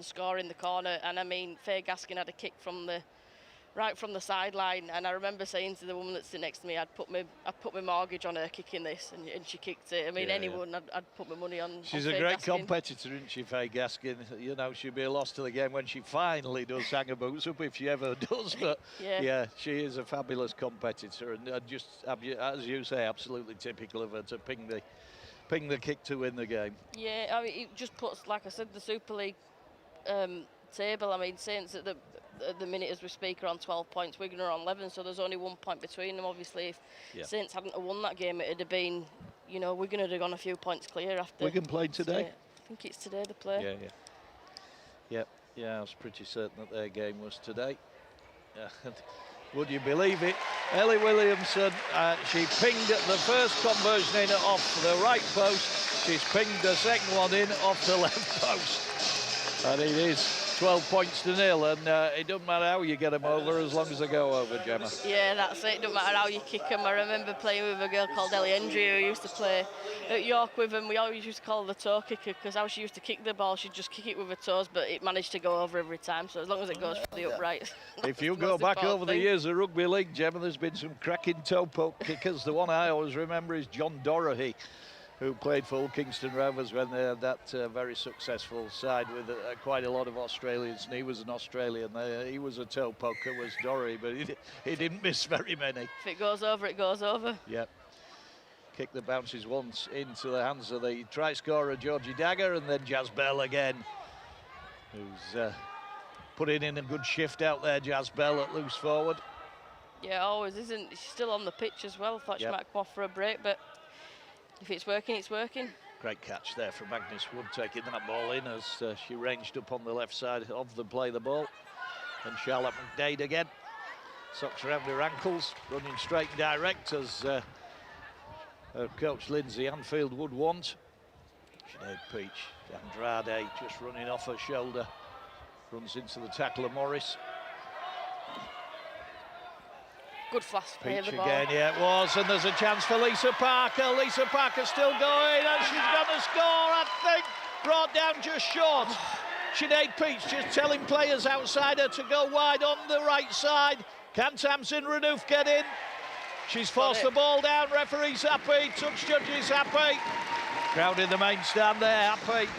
score in the corner. And I mean, Faye Gaskin had a kick from right from the sideline, and I remember saying to the woman that's sitting next to me, I'd put my mortgage on her kicking this, and she kicked it. I mean, anyone, I'd put my money on. She's on a Faye great Gaskin. competitor, isn't she, Faye Gaskin? You know, she'll be a loss to the game when she finally does hang her boots up, if she ever does. But yeah, she is a fabulous competitor, and just as you say, absolutely typical of her to ping the kick to win the game. Yeah, I mean, it just puts, like I said, the Super League table. I mean, Saints at the minute as we speak are on 12 points, Wigan are on 11, so there's only 1 point between them. Obviously, if Saints hadn't have won that game, it'd have been, you know, Wigan would have gone a few points clear after. Wigan played today? I think it's today they play. Yeah, I was pretty certain that their game was today. Would you believe it? Ellie Williamson, she pinged the first conversion in off the right post. She's pinged the second one in off the left post. And it is 12 points to 0, and it doesn't matter how you get them over as long as they go over, Gemma. Yeah, that's it. It doesn't matter how you kick them. I remember playing with a girl called Andrade who used to play at York with them. We always used to call her the toe kicker because how she used to kick the ball, she'd just kick it with her toes, but it managed to go over every time. So as long as it goes for the upright. If you go back over the years of rugby league, Gemma, there's been some cracking toe poke kickers. The one I always remember is John Doherty, who played for Kingston Rovers when they had that very successful side with quite a lot of Australians, and he was an Australian. He was a toe poker, was Dory, but he didn't miss very many. If it goes over, it goes over. Yep. Kick that bounces once into the hands of the try scorer, Georgie Dagger, and then Jazz Bell again, who's putting in a good shift out there, Jazz Bell at loose forward. Yeah, always isn't. She's still on the pitch as well. Thought she might come off for a break, but if it's working, it's working. Great catch there from Agnes Wood, taking that ball in as she ranged up on the left side of the play the ball. And Charlotte McDade again. Socks around her ankles, running straight and direct as her coach Lindsay Anfield would want. Sinead Peach, Andrade just running off her shoulder. Runs into the tackler Morris. Good fast play of the ball. Again, yeah, it was, and there's a chance for Lisa Parker. Lisa Parker still going, and she's going to score, I think. Brought down just short. Sinead Peach just telling players outside her to go wide on the right side. Can Tamsin Renouf get in? She's forced the ball down. Referee's happy. Touch judges happy. Crowd in the main stand there, happy.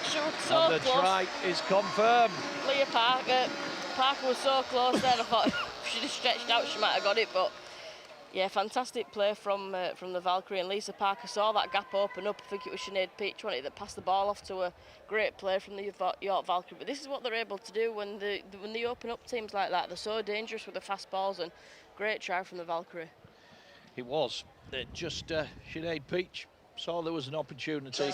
She was so and the close. try is confirmed. Leah Parker was so close there. I thought if she'd have stretched out, she might have got it. But yeah, fantastic play from the Valkyrie, and Lisa Parker saw that gap open up. I think it was Sinead Peach that passed the ball off to a great play from the York Valkyrie. But this is what they're able to do when they open up teams like that. They're so dangerous with the fast balls, and great try from the Valkyrie. It was just Sinead Peach saw there was an opportunity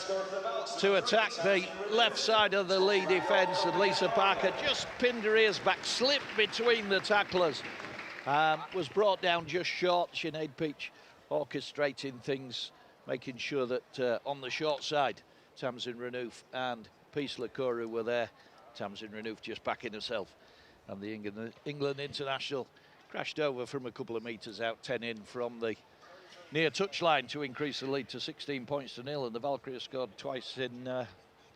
to attack the left side of the Leigh defence, and Lisa Parker just pinned her ears back, slipped between the tacklers, was brought down just short. Sinead Peach orchestrating things, making sure that on the short side, Tamsin Renouf and Peace Lacour were there. Tamsin Renouf just backing herself, and the England international crashed over from a couple of metres out, 10 in from the near touchline to increase the lead to 16 points to 0, and the Valkyrie scored twice in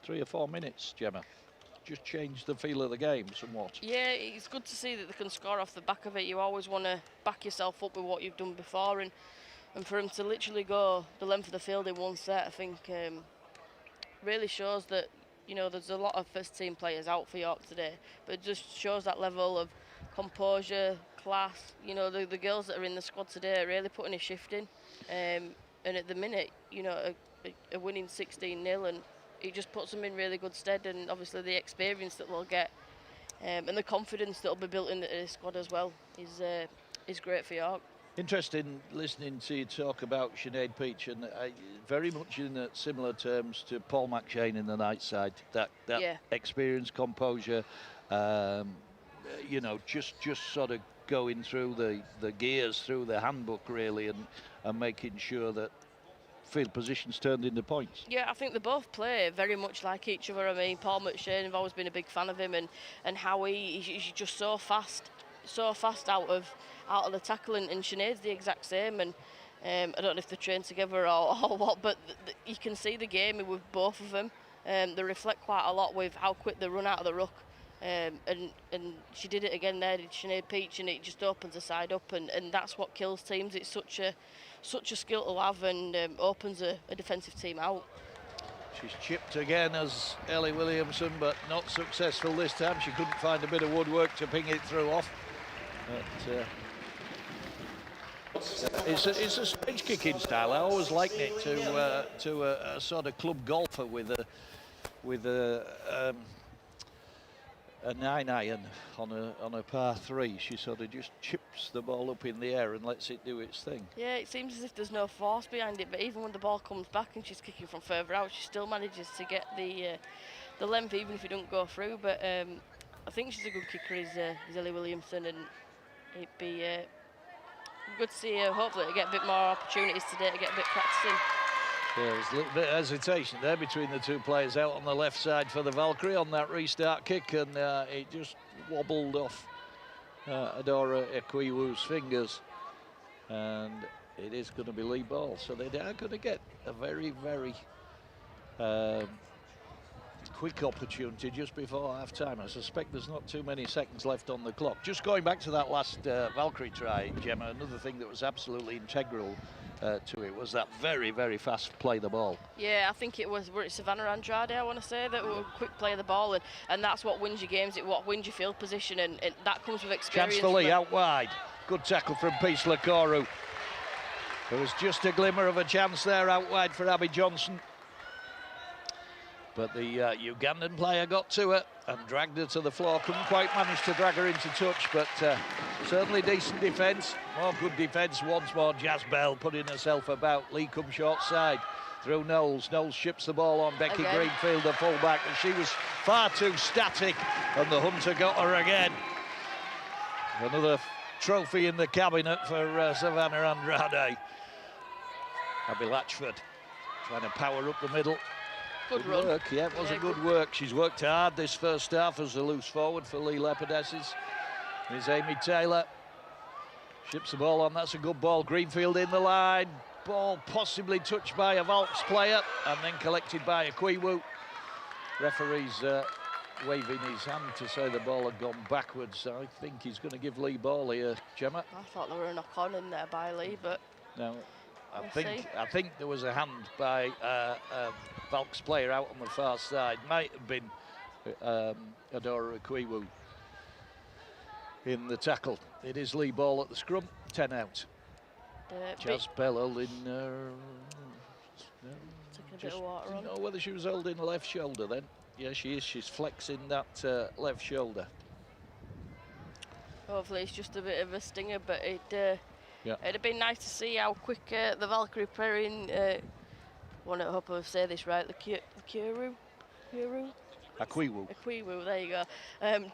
3 or 4 minutes, Gemma. Just changed the feel of the game somewhat. Yeah, it's good to see that they can score off the back of it. You always want to back yourself up with what you've done before, and for them to literally go the length of the field in one set, I think really shows that, you know, there's a lot of first team players out for York today, but it just shows that level of composure, class. You know, the girls that are in the squad today are really putting a shift in. And at the minute, you know, a winning 16-0, and it just puts them in really good stead, and obviously the experience that they'll get and the confidence that will be built into the squad as well is great for York. Interesting listening to you talk about Sinead Peach, and very much in similar terms to Paul McShane in the night side. That experience, composure, you know, just sort of going through the gears through the handbook really, and making sure that midfield positions turned into points. Yeah, I think they both play very much like each other. I mean, Paul McShane, I've always been a big fan of him, and how he's just so fast out of the tackle, and Sinead's the exact same. And I don't know if they train together or what, but you can see the game with both of them. They reflect quite a lot with how quick they run out of the ruck. And she did it again there, did Sinead Peach, and it just opens the side up, and that's what kills teams. It's such a skill to have, and opens a defensive team out. She's chipped again as Ellie Williamson, but not successful this time. She couldn't find a bit of woodwork to ping it through off. But it's a strange kicking style. I always liken it to a sort of club golfer with a 9-iron on a par 3. She sort of just chips the ball up in the air and lets it do its thing. Yeah, it seems as if there's no force behind it, but even when the ball comes back and she's kicking from further out, she still manages to get the length, even if it don't go through. But I think she's a good kicker, is Ellie Williamson, and it'd be good to see her hopefully to get a bit more opportunities today, to get a bit practicing. Yeah, there's a little bit of hesitation there between the two players out on the left side for the Valkyrie on that restart kick, and it just wobbled off Adora Ekwiwu's fingers, and it is going to be Leigh ball. So they are going to get a very, very quick opportunity just before half-time. I suspect there's not too many seconds left on the clock. Just going back to that last Valkyrie try, Gemma, another thing that was absolutely integral to it was that very, very fast play the ball. Yeah, I think it was Savannah Andrade, I want to say, that will quick play the ball, and that's what wins you games, what wins your field position, and that comes with experience. Chance for Leigh out wide. Good tackle from Peace Lakoru. There was just a glimmer of a chance there out wide for Abby Johnson, but the Ugandan player got to her and dragged her to the floor. Couldn't quite manage to drag her into touch, but certainly decent defence. More good defence. Once more, Jazz Bell putting herself about. Leigh comes short side through Knowles. Knowles ships the ball on Becky Greenfield, the fullback, and she was far too static, and the Hunter got her again. Another trophy in the cabinet for Savannah Andrade. Abby Latchford trying to power up the middle. Good run. Work, yeah, it was a good work. She's worked hard this first half as a loose forward for Leigh Leopards. Here's Amy Taylor. Ships the ball on, that's a good ball. Greenfield in the line. Ball possibly touched by a Valks player and then collected by Ekwiwu. Referee's waving his hand to say the ball had gone backwards. I think he's going to give Leigh ball here, Gemma. I thought there were a knock-on in there by Leigh, but... No. I think there was a hand by a Valks player out on the far side. Might have been Adora Ekwiwu in the tackle. It is Leigh ball at the scrum, 10 out. Jazz Bell holding... taking a bit of water on. Know whether she was holding the left shoulder then. Yeah, she is. She's flexing that left shoulder. Hopefully it's just a bit of a stinger, but it'd have been nice to see how quick the Valkyrie playing. I hope I say this right. Ekwiwu, there you go.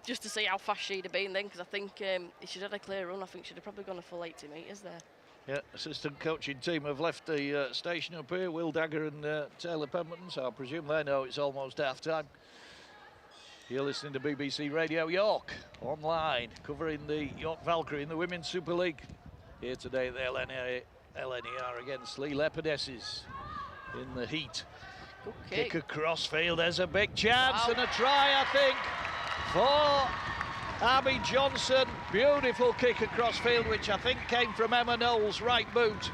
Just to see how fast she'd have been then, because I think if she'd had a clear run, I think she'd have probably gone a full 80 metres there. Yeah, assistant coaching team have left the station up here, Will Dagger and Taylor Pemberton, so I presume they know it's almost half-time. You're listening to BBC Radio York, online, covering the York Valkyrie in the Women's Super League. Here today at the LNER against Leigh Leopards in the heat. Kick across field, there's a big chance and a try, I think, for Abby Johnson. Beautiful kick across field, which I think came from Emma Knowles' right boot.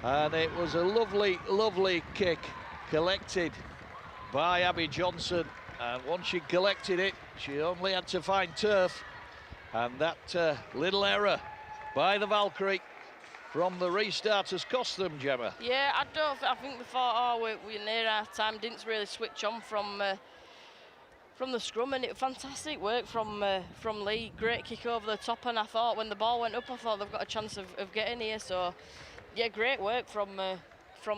And it was a lovely, lovely kick collected by Abby Johnson. And once she collected it, she only had to find turf. And that little error by the Valkyrie from the restart has cost them, Gemma. Yeah, I think they thought, we're near our time, didn't really switch on from the scrum, and it fantastic work from Leigh. Great kick over the top, and I thought when the ball went up, I thought they've got a chance of getting here. So yeah, great work from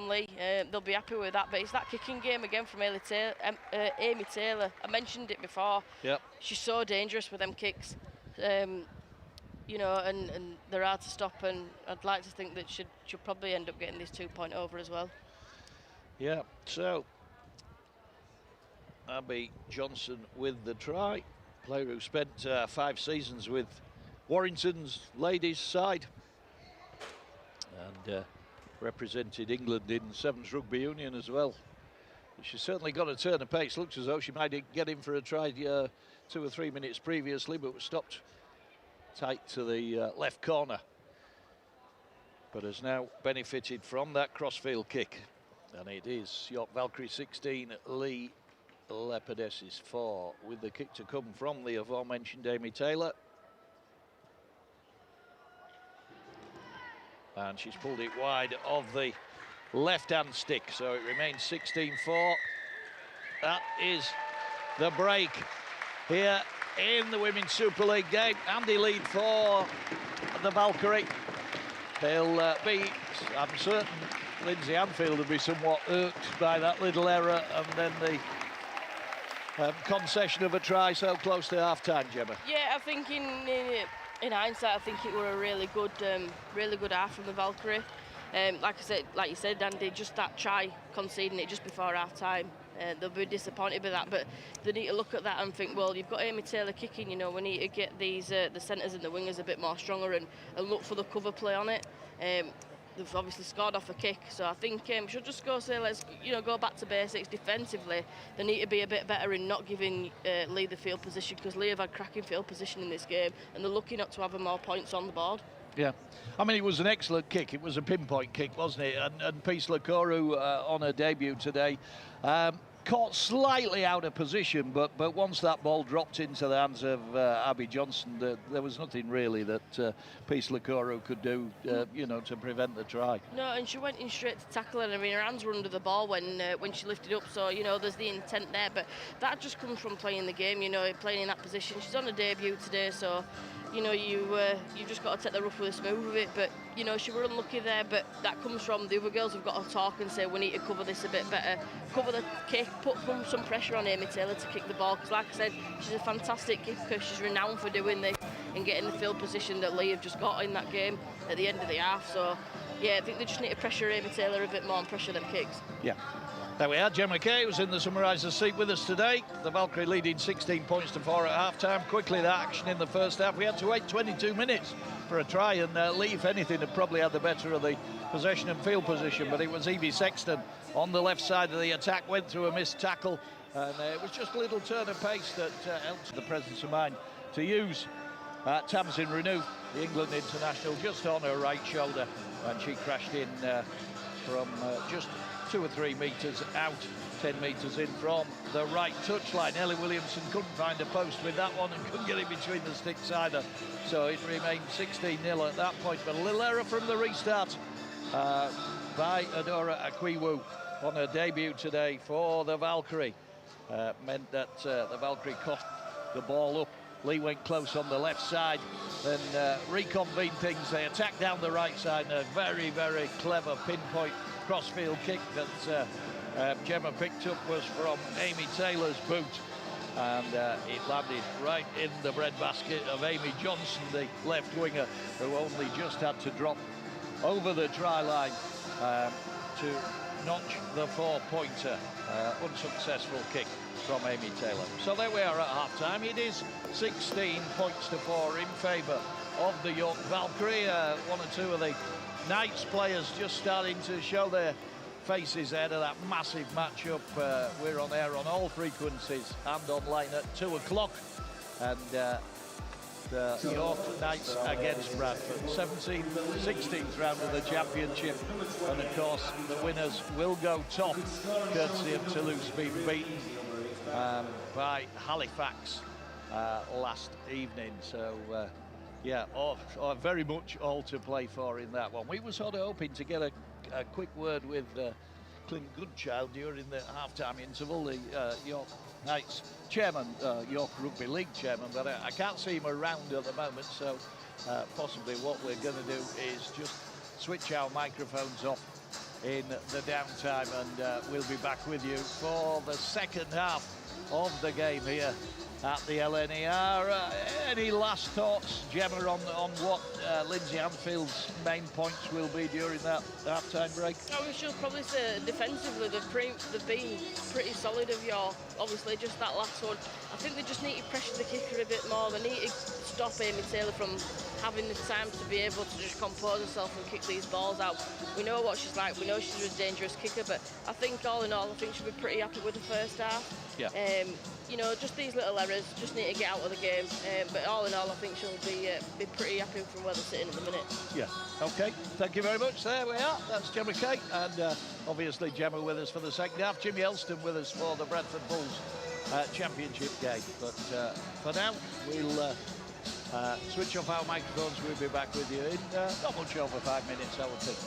Leigh. They'll be happy with that. But it's that kicking game again from Amy Taylor. I mentioned it before. Yep. She's so dangerous with them kicks. you know, and they're hard to stop, and I'd like to think that she'll probably end up getting this 2-point over as well. Yeah, so Abby Johnson with the try, player who spent 5 seasons with Warrington's ladies side and represented England in Sevens Rugby Union as well. She's certainly got a turn of pace. Looks as though she might get in for a try 2 or 3 minutes previously, but was stopped tight to the left corner. But has now benefited from that crossfield kick. And it is York Valkyrie 16, Leigh Leopards 4, with the kick to come from the aforementioned Amy Taylor. And she's pulled it wide of the left-hand stick, so it remains 16-4. That is the break here in the Women's Super League game. Handy lead for the Valkyrie. They'll be, I'm certain, Lindsay Anfield will be somewhat irked by that little error and then the concession of a try so close to half-time, Gemma. Yeah, I think in hindsight, I think it were a really good half from the Valkyrie. Like you said, Andy, just that try, conceding it just before half-time. They'll be disappointed with that, but they need to look at that and think, well, you've got Amy Taylor kicking, you know, we need to get these the centres and the wingers a bit more stronger and look for the cover play on it. They've obviously scored off a kick, so I think should just say let's go back to basics defensively. They need to be a bit better in not giving Leigh the field position, because Leigh have had cracking field position in this game and they're lucky not to have more points on the board. Yeah, I mean, it was an excellent kick. It was a pinpoint kick, wasn't it? And Peace Lakoru on her debut today caught slightly out of position, but once that ball dropped into the hands of Abby Johnson, there was nothing really that Peace Lakoru could do, to prevent the try. No, and she went in straight to tackle, and I mean, her hands were under the ball when she lifted up, so, you know, there's the intent there, but that just comes from playing the game, you know, playing in that position. She's on a debut today, so, you know, you just got to take the rough with the smooth of it, but, you know, she were unlucky there, but that comes from the other girls who've got to talk and say, we need to cover this a bit better, cover the kick, put some pressure on Amy Taylor to kick the ball, because like I said, she's a fantastic kicker. She's renowned for doing this and getting the field position that Leigh have just got in that game at the end of the half. So yeah, I think they just need to pressure Amy Taylor a bit more and pressure them kicks. Yeah. There we are. Gemma Kay was in the Summarisers seat with us today. The Valkyrie leading 16 points to 4 at half-time. Quickly, that action in the first half. We had to wait 22 minutes for a try, and Leigh, if anything, had probably had the better of the possession and field position, but it was Evie Sexton on the left side of the attack, went through a missed tackle, and it was just a little turn of pace that helped the presence of mind to use Tamsin Renu, the England international, just on her right shoulder, and she crashed in from just 2 or 3 metres out, 10 metres in from the right touchline. Ellie Williamson couldn't find a post with that one and couldn't get it between the sticks either. So it remained 16-0 at that point. But a little error from the restart by Adora Akwiwu on her debut today for the Valkyrie. Meant that the Valkyrie coughed the ball up. Leigh went close on the left side, then reconvened things. They attacked down the right side, and a very, very clever pinpoint crossfield kick that Gemma picked up was from Amy Taylor's boot, and it landed right in the breadbasket of Amy Johnson, the left winger, who only just had to drop over the try line to notch the 4-pointer. Unsuccessful kick from Amy Taylor. So there we are at half-time. It is 16 points to 4 in favour of the York Valkyrie. One or two of the Knights players just starting to show their faces ahead of that massive matchup. We're on air on all frequencies and online at 2 o'clock. And the York Knights against Bradford. 16th round of the championship. And of course, the winners will go top, courtesy of Toulouse being beaten by Halifax last evening. So yeah, very much all to play for in that one. We were sort of hoping to get a quick word with Clint Goodchild during the half-time interval, the York Knights chairman, York Rugby League chairman, but I can't see him around at the moment, so possibly what we're going to do is just switch our microphones off in the downtime, and we'll be back with you for the second half of the game here at the LNER. Any last thoughts, Gemma, on what Lindsay Anfield's main points will be during that half-time break? I mean, she'll probably say defensively they've been pretty solid of York. Obviously, just that last one. I think they just need to pressure the kicker a bit more. They need to stop Amy Taylor from having the time to be able to just compose herself and kick these balls out. We know what she's like. We know she's a dangerous kicker, but I think all in all, I think she'll be pretty happy with the first half. Yeah. You know, just these little errors, just need to get out of the game. But all in all, I think she'll be pretty happy from where they're sitting at the minute. Yeah. Okay. Thank you very much. There we are. That's Gemma Kate, and obviously Gemma with us for the second half. Jimmy Elston with us for the Bradford Bulls championship game. But for now, we'll switch off our microphones. We'll be back with you in not much over 5 minutes, I would think.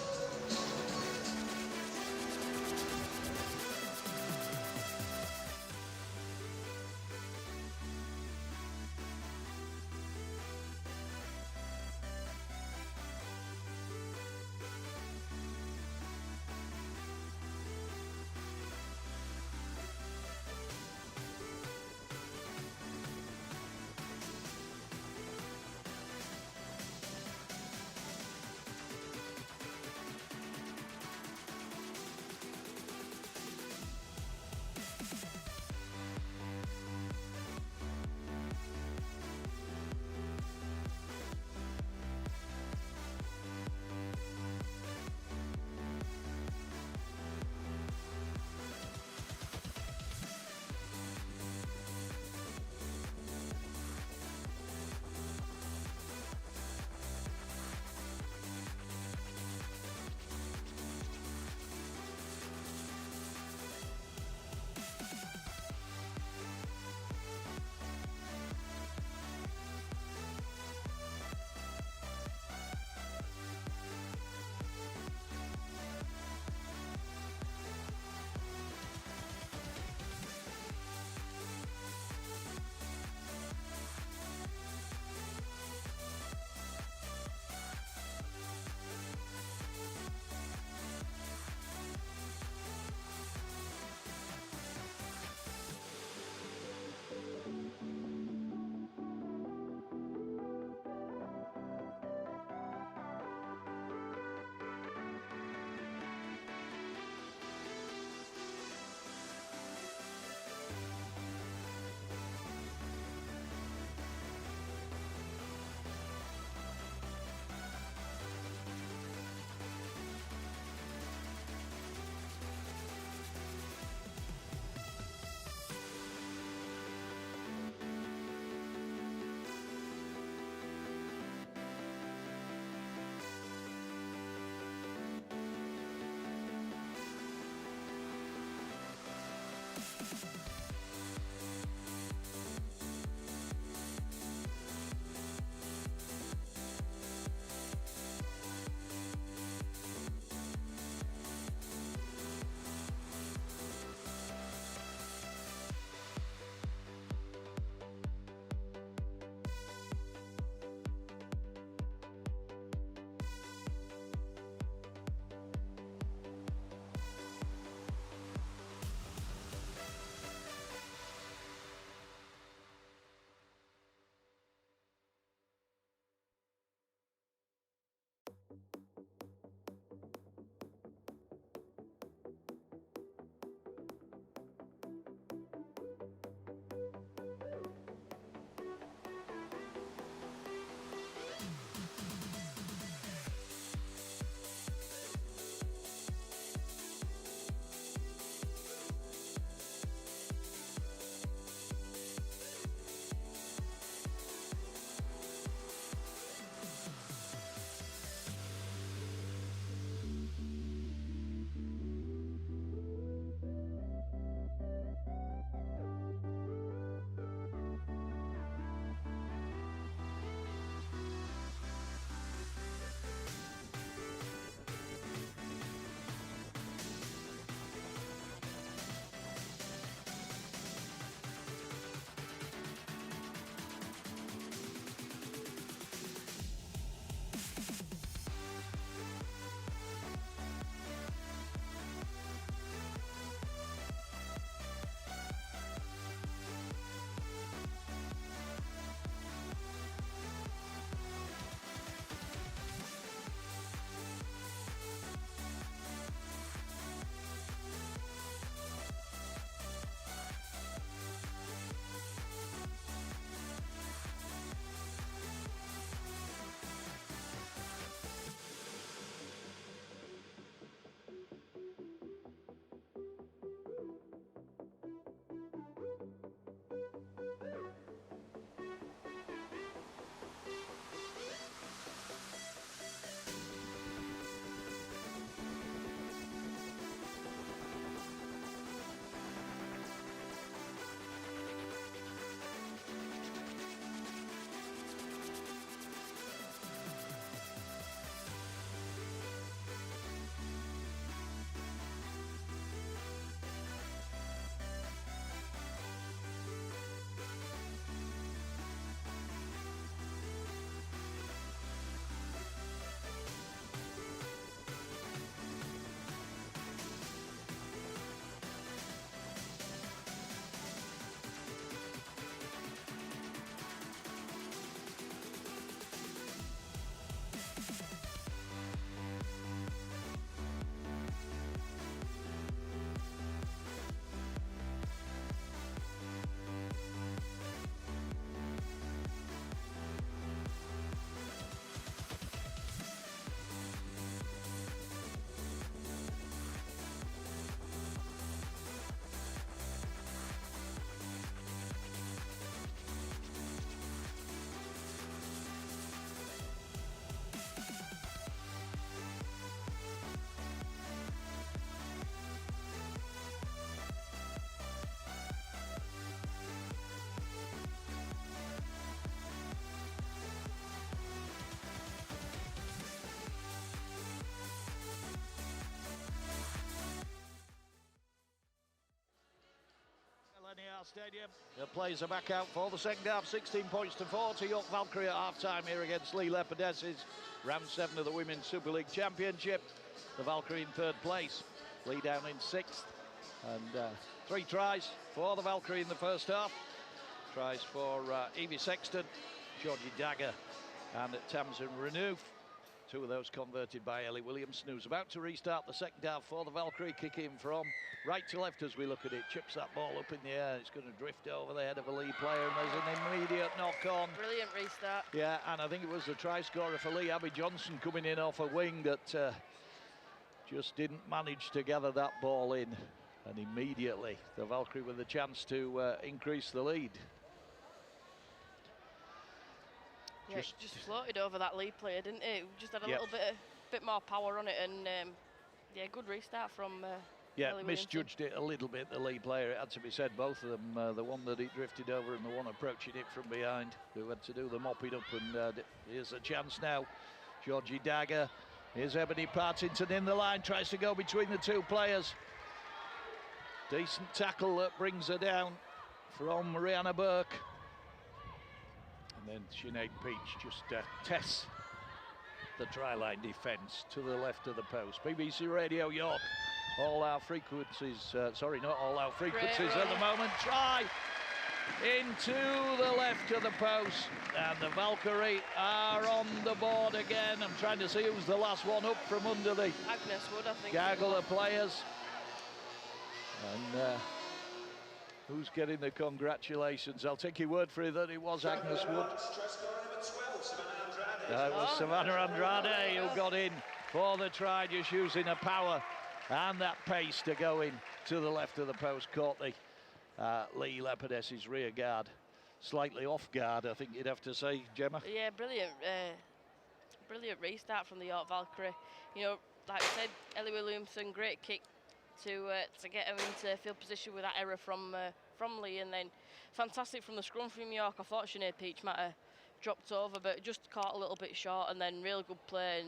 Stadium. The players are back out for the second half. 16 points to 4 to York Valkyrie at half-time here against Leigh Leopards. Round 7 of the Women's Super League Championship. The Valkyrie in 3rd place. Leigh down in 6th. And 3 tries for the Valkyrie in the first half. Tries for Evie Sexton, Georgie Dagger and Tamsin Renu. 2 of those converted by Ellie Williamson, who's about to restart the second half for the Valkyrie. Kick in from right to left as we look at it. Chips that ball up in the air. It's going to drift over the head of a Leigh player, and there's an immediate knock-on. Brilliant restart. Yeah, and I think it was the try scorer for Leigh, Abby Johnson, coming in off a wing that just didn't manage to gather that ball in. And immediately, the Valkyrie with a chance to increase the lead. Yeah, just floated over that Leigh player, didn't it? Just had a little bit more power on it, and yeah, good restart from yeah, Ellie misjudged it a little bit, the Leigh player, it had to be said, both of them, the one that it drifted over and the one approaching it from behind, who had to do the mopping up, and here's a chance now. Georgie Dagger, here's Ebony Partington in the line, tries to go between the 2 players. Decent tackle that brings her down from Rihanna Burke. And then Sinead Peach just tests the try-line defence to the left of the post. BBC Radio York, all our frequencies, sorry, not all our frequencies at the moment. Try into the left of the post, and the Valkyrie are on the board again. I'm trying to see who's the last one up from under the Agnes Wood, I think. gaggle of players. And who's getting the congratulations? I'll take your word for it that it was Agnes Wood. That was Savannah Andrade who got in for the try, just using her power and that pace to go in to the left of the post. Caught the Leigh Leopards' rear guard slightly off guard, I think you'd have to say, Gemma. Yeah, brilliant. Brilliant restart from the York Valkyrie. You know, like I said, Ellie Williamson, great kick to get her into field position with that error from Leigh, and then fantastic from the scrum from York. I thought Sinead Peach might have dropped over, but just caught a little bit short, and then real good play.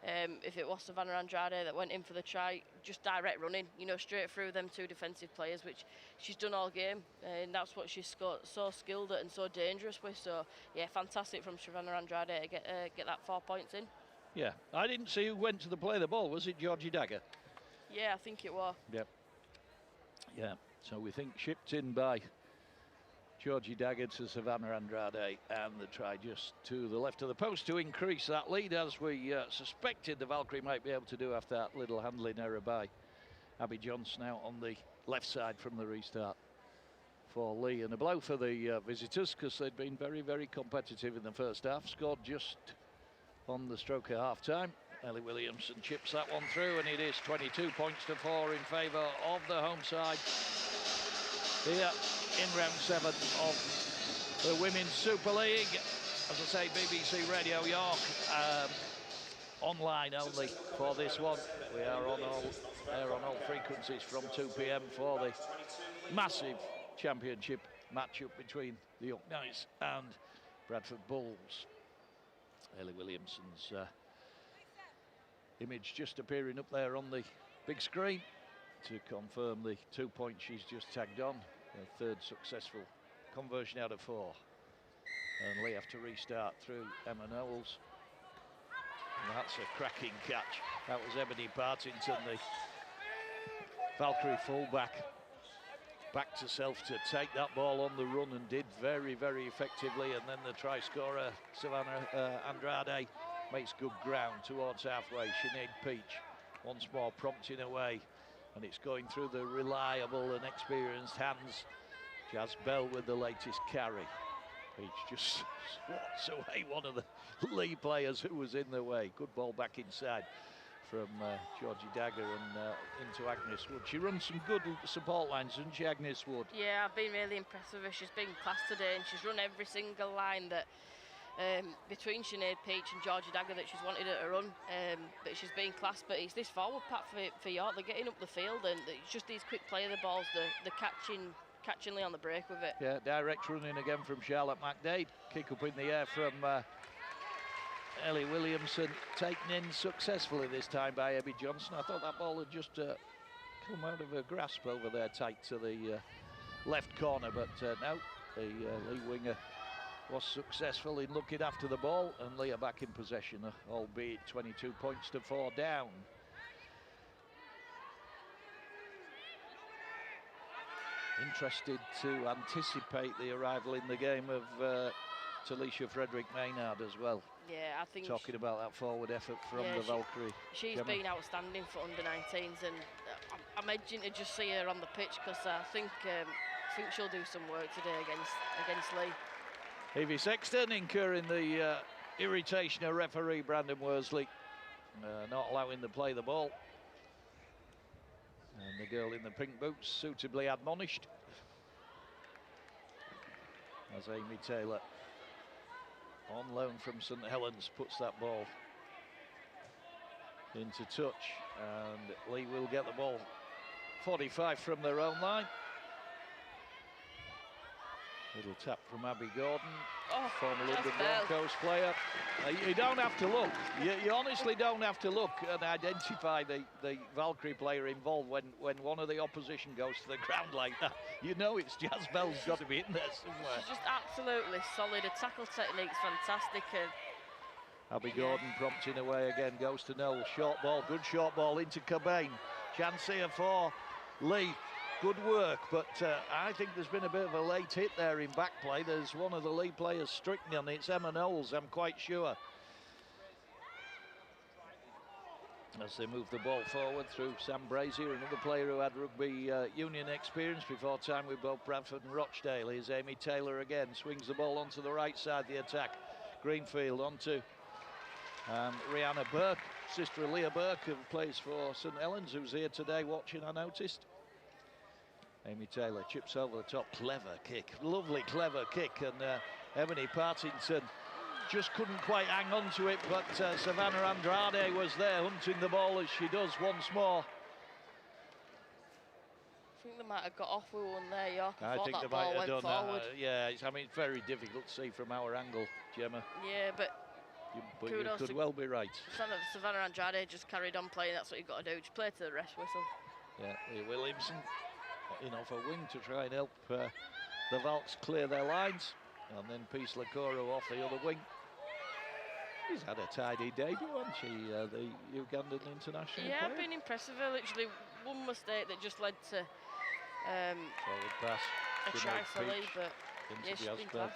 And if it was Savannah Andrade that went in for the try, just direct running, you know, straight through them 2 defensive players, which she's done all game, and that's what she's so skilled at and so dangerous with. So yeah, fantastic from Savannah Andrade to get that 4 points in. Yeah, I didn't see who went to the play of the ball. Was it Georgie Dagger? Yeah, I think it was. Yep. Yeah, so we think shipped in by Georgie Dagger to Savannah Andrade, and the try just to the left of the post to increase that lead, as we suspected the Valkyrie might be able to do after that little handling error by Abby Johnson out on the left side from the restart for Leigh. And a blow for the visitors, because they'd been very, very competitive in the first half, scored just on the stroke of half-time. Ellie Williamson chips that one through, and it is 22 points to 4 in favour of the home side here in round 7 of the Women's Super League. As I say, BBC Radio York, online only for this one. We are on all frequencies from 2 p.m. for the massive championship matchup between the York Knights and Bradford Bulls. Ellie Williamson's image just appearing up there on the big screen to confirm the 2 points she's just tagged on. Her 3rd successful conversion out of 4. And Leigh have to restart through Emma Knowles. And that's a cracking catch. That was Ebony Partington, the Valkyrie fullback, back to self to take that ball on the run, and did very, very effectively. And then the try scorer, Savannah Andrade, makes good ground towards halfway. Sinead Peach once more prompting away, and it's going through the reliable and experienced hands. Jazz Bell with the latest carry. Peach just swats away one of the Leigh players who was in the way. Good ball back inside from Georgie Dagger and into Agnes Wood. She runs some good support lines, doesn't she, Agnes Wood? Yeah, I've been really impressed with her. She's been class today, and she's run every single line that between Sinead Peach and Georgie Dagger that she's wanted her to run, but she's been class. But it's this forward pack for York. They're getting up the field, and it's just these quick play of the balls, the catching Leigh on the break with it. Yeah, direct running again from Charlotte McDade. Kick up in the air from Ellie Williamson, taken in successfully this time by Abby Johnson. I thought that ball had just come out of her grasp over there, tight to the left corner, but no, the Leigh winger was successful in looking after the ball, and Leigh are back in possession, albeit 22 points to 4 down. Interested to anticipate the arrival in the game of Talisha Frederick Maynard as well. Yeah, I think talking about that forward effort from the Valkyrie. She's been outstanding for under-19s, and I'm edging to just see her on the pitch because I think she'll do some work today against Leigh. Evie Sexton incurring the irritation of referee Brandon Worsley, not allowing to play the ball. And the girl in the pink boots suitably admonished. As Amy Taylor, on loan from St Helens, puts that ball into touch, and Leigh will get the ball 45 from their own line. Little tap from Abby Gordon, former London Broncos player. You don't have to look. You honestly don't have to look and identify the Valkyrie player involved when one of the opposition goes to the ground like that. You know it's Jazz Bell's got to be in there somewhere. She's just absolutely solid. Her tackle technique's fantastic. Abby Gordon prompting away again, goes to Noel. Short ball, good short ball into Cobain. Chance here for Leigh. Good work, but I think there's been a bit of a late hit there in back play. There's one of the Leigh players stricken on it. It's Emma Knowles, I'm quite sure. As they move the ball forward through Sam Brazier, another player who had rugby union experience before time with both Bradford and Rochdale. Here's Amy Taylor again, swings the ball onto the right side of the attack. Greenfield onto Rihanna Burke, sister of Leah Burke, who plays for St Helens, who's here today watching, I noticed. Amy Taylor chips over the top, clever kick, lovely clever kick, and Emily Partington just couldn't quite hang on to it, but Savannah Andrade was there hunting the ball as she does once more. I think they might have got off with one there, York. I think they might have done that. Yeah, I mean, it's very difficult to see from our angle, Gemma. Yeah, but you could well be right. Savannah Andrade just carried on playing. That's what you've got to do. Just play to the rest whistle. Yeah, Leah Williamson in off a wing to try and help the Valks clear their lines, and then Peace Lakoro off the other wing. She's had a tidy debut, hasn't she, the Ugandan international Yeah, player? I've been impressed with her. Literally one mistake that just led to solid pass. a try for Leigh, but yeah, she's been class.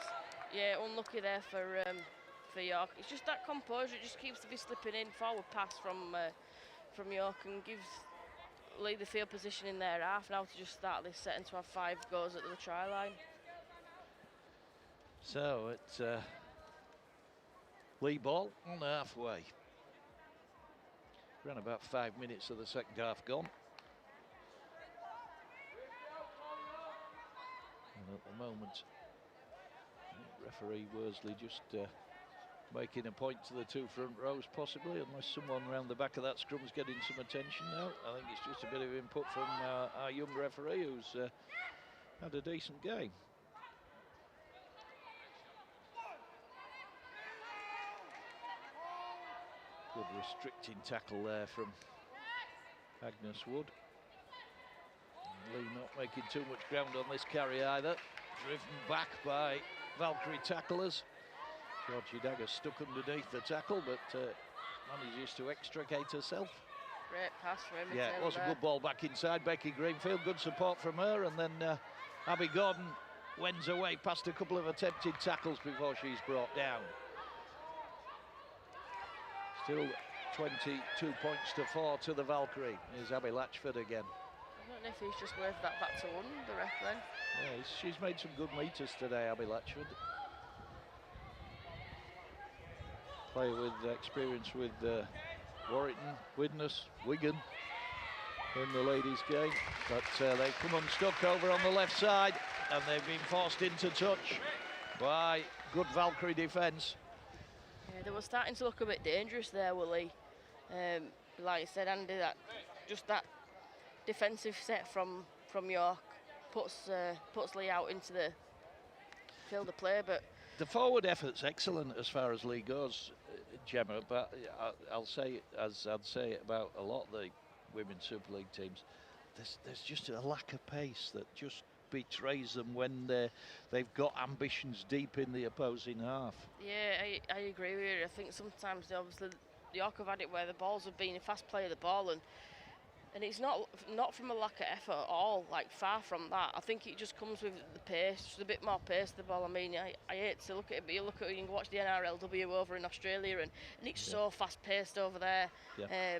Yeah, unlucky there for York. It's just that composure. It just keeps to be slipping in. Forward pass from York and gives Leigh the field position in their half now to just start this set and to have 5 goals at the try line. So it's Leigh ball on the halfway. Around about 5 minutes of the second half gone. And at the moment, referee Worsley just making a point to the 2 front rows, possibly, unless someone around the back of that scrum's getting some attention now. I think it's just a bit of input from our young referee who's had a decent game. Good restricting tackle there from Agnes Wood. And Leigh not making too much ground on this carry either. Driven back by Valkyrie tacklers. Georgie Dagger stuck underneath the tackle, but manages to extricate herself. Great pass for him. Yeah, it was a good ball back inside. Becky Greenfield, good support from her, and then Abby Gordon wends away past a couple of attempted tackles before she's brought down. Still 22 points to 4 to the Valkyrie. Here's Abby Latchford again. I don't know if he's just waved that back to one, the ref then. Yeah, she's made some good meters today, Abby Latchford. Player with experience with Warrington, Widnes, Wigan in the ladies' game. But they come unstuck over on the left side, and they've been forced into touch by good Valkyrie defence. Yeah, they were starting to look a bit dangerous there, were Leigh. Like you said, Andy, that defensive set from York puts Leigh out into the field of play. But the forward effort's excellent as far as Leigh goes, Gemma. But I'll say, as I'd say about a lot of the Women's Super League teams, there's just a lack of pace that just betrays them when they've got ambitions deep in the opposing half. Yeah, I agree with you. I think sometimes, obviously, York have had it where the balls have been a fast play of the ball, and it's not from a lack of effort at all, like far from that. I think it just comes with the pace, just a bit more pace to the ball. I mean, I hate to look at it, but you can watch the NRLW over in Australia, and it's so fast-paced over there. Yeah.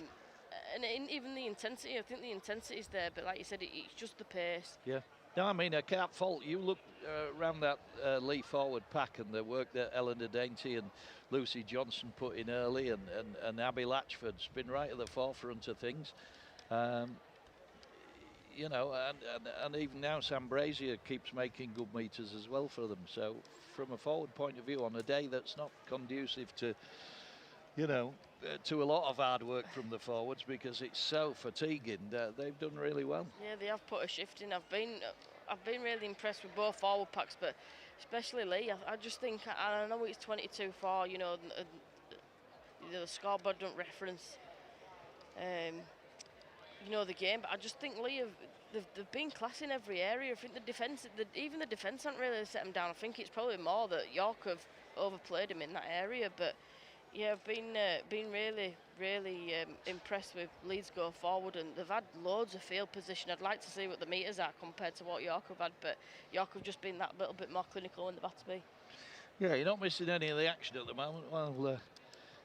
And even the intensity, I think the intensity is there, but like you said, it's just the pace. Yeah. No, I mean, I can't fault you. Look around that Leigh forward pack and the work that Eleanor Dainty and Lucy Johnson put in early, and Abby Latchford's been right at the forefront of things. You know, and even now Sam Brazier keeps making good meters as well for them. So from a forward point of view, on a day that's not conducive to, you know, to a lot of hard work from the forwards because it's so fatiguing, they've done really well. Yeah, they have put a shift in. I've been really impressed with both forward packs, but especially Leigh. I just think, I know it's 22-4, you know, the scoreboard don't reference you know, the game, but I just think Leigh they've been class in every area. I think the defence, even the defence hasn't really set them down. I think it's probably more that York have overplayed him in that area, but yeah, I've been really impressed with Leeds go forward, and they've had loads of field position. I'd like to see what the meters are compared to what York have had, but York have just been that little bit more clinical in the Battersby. Yeah, you're not missing any of the action at the moment. Well,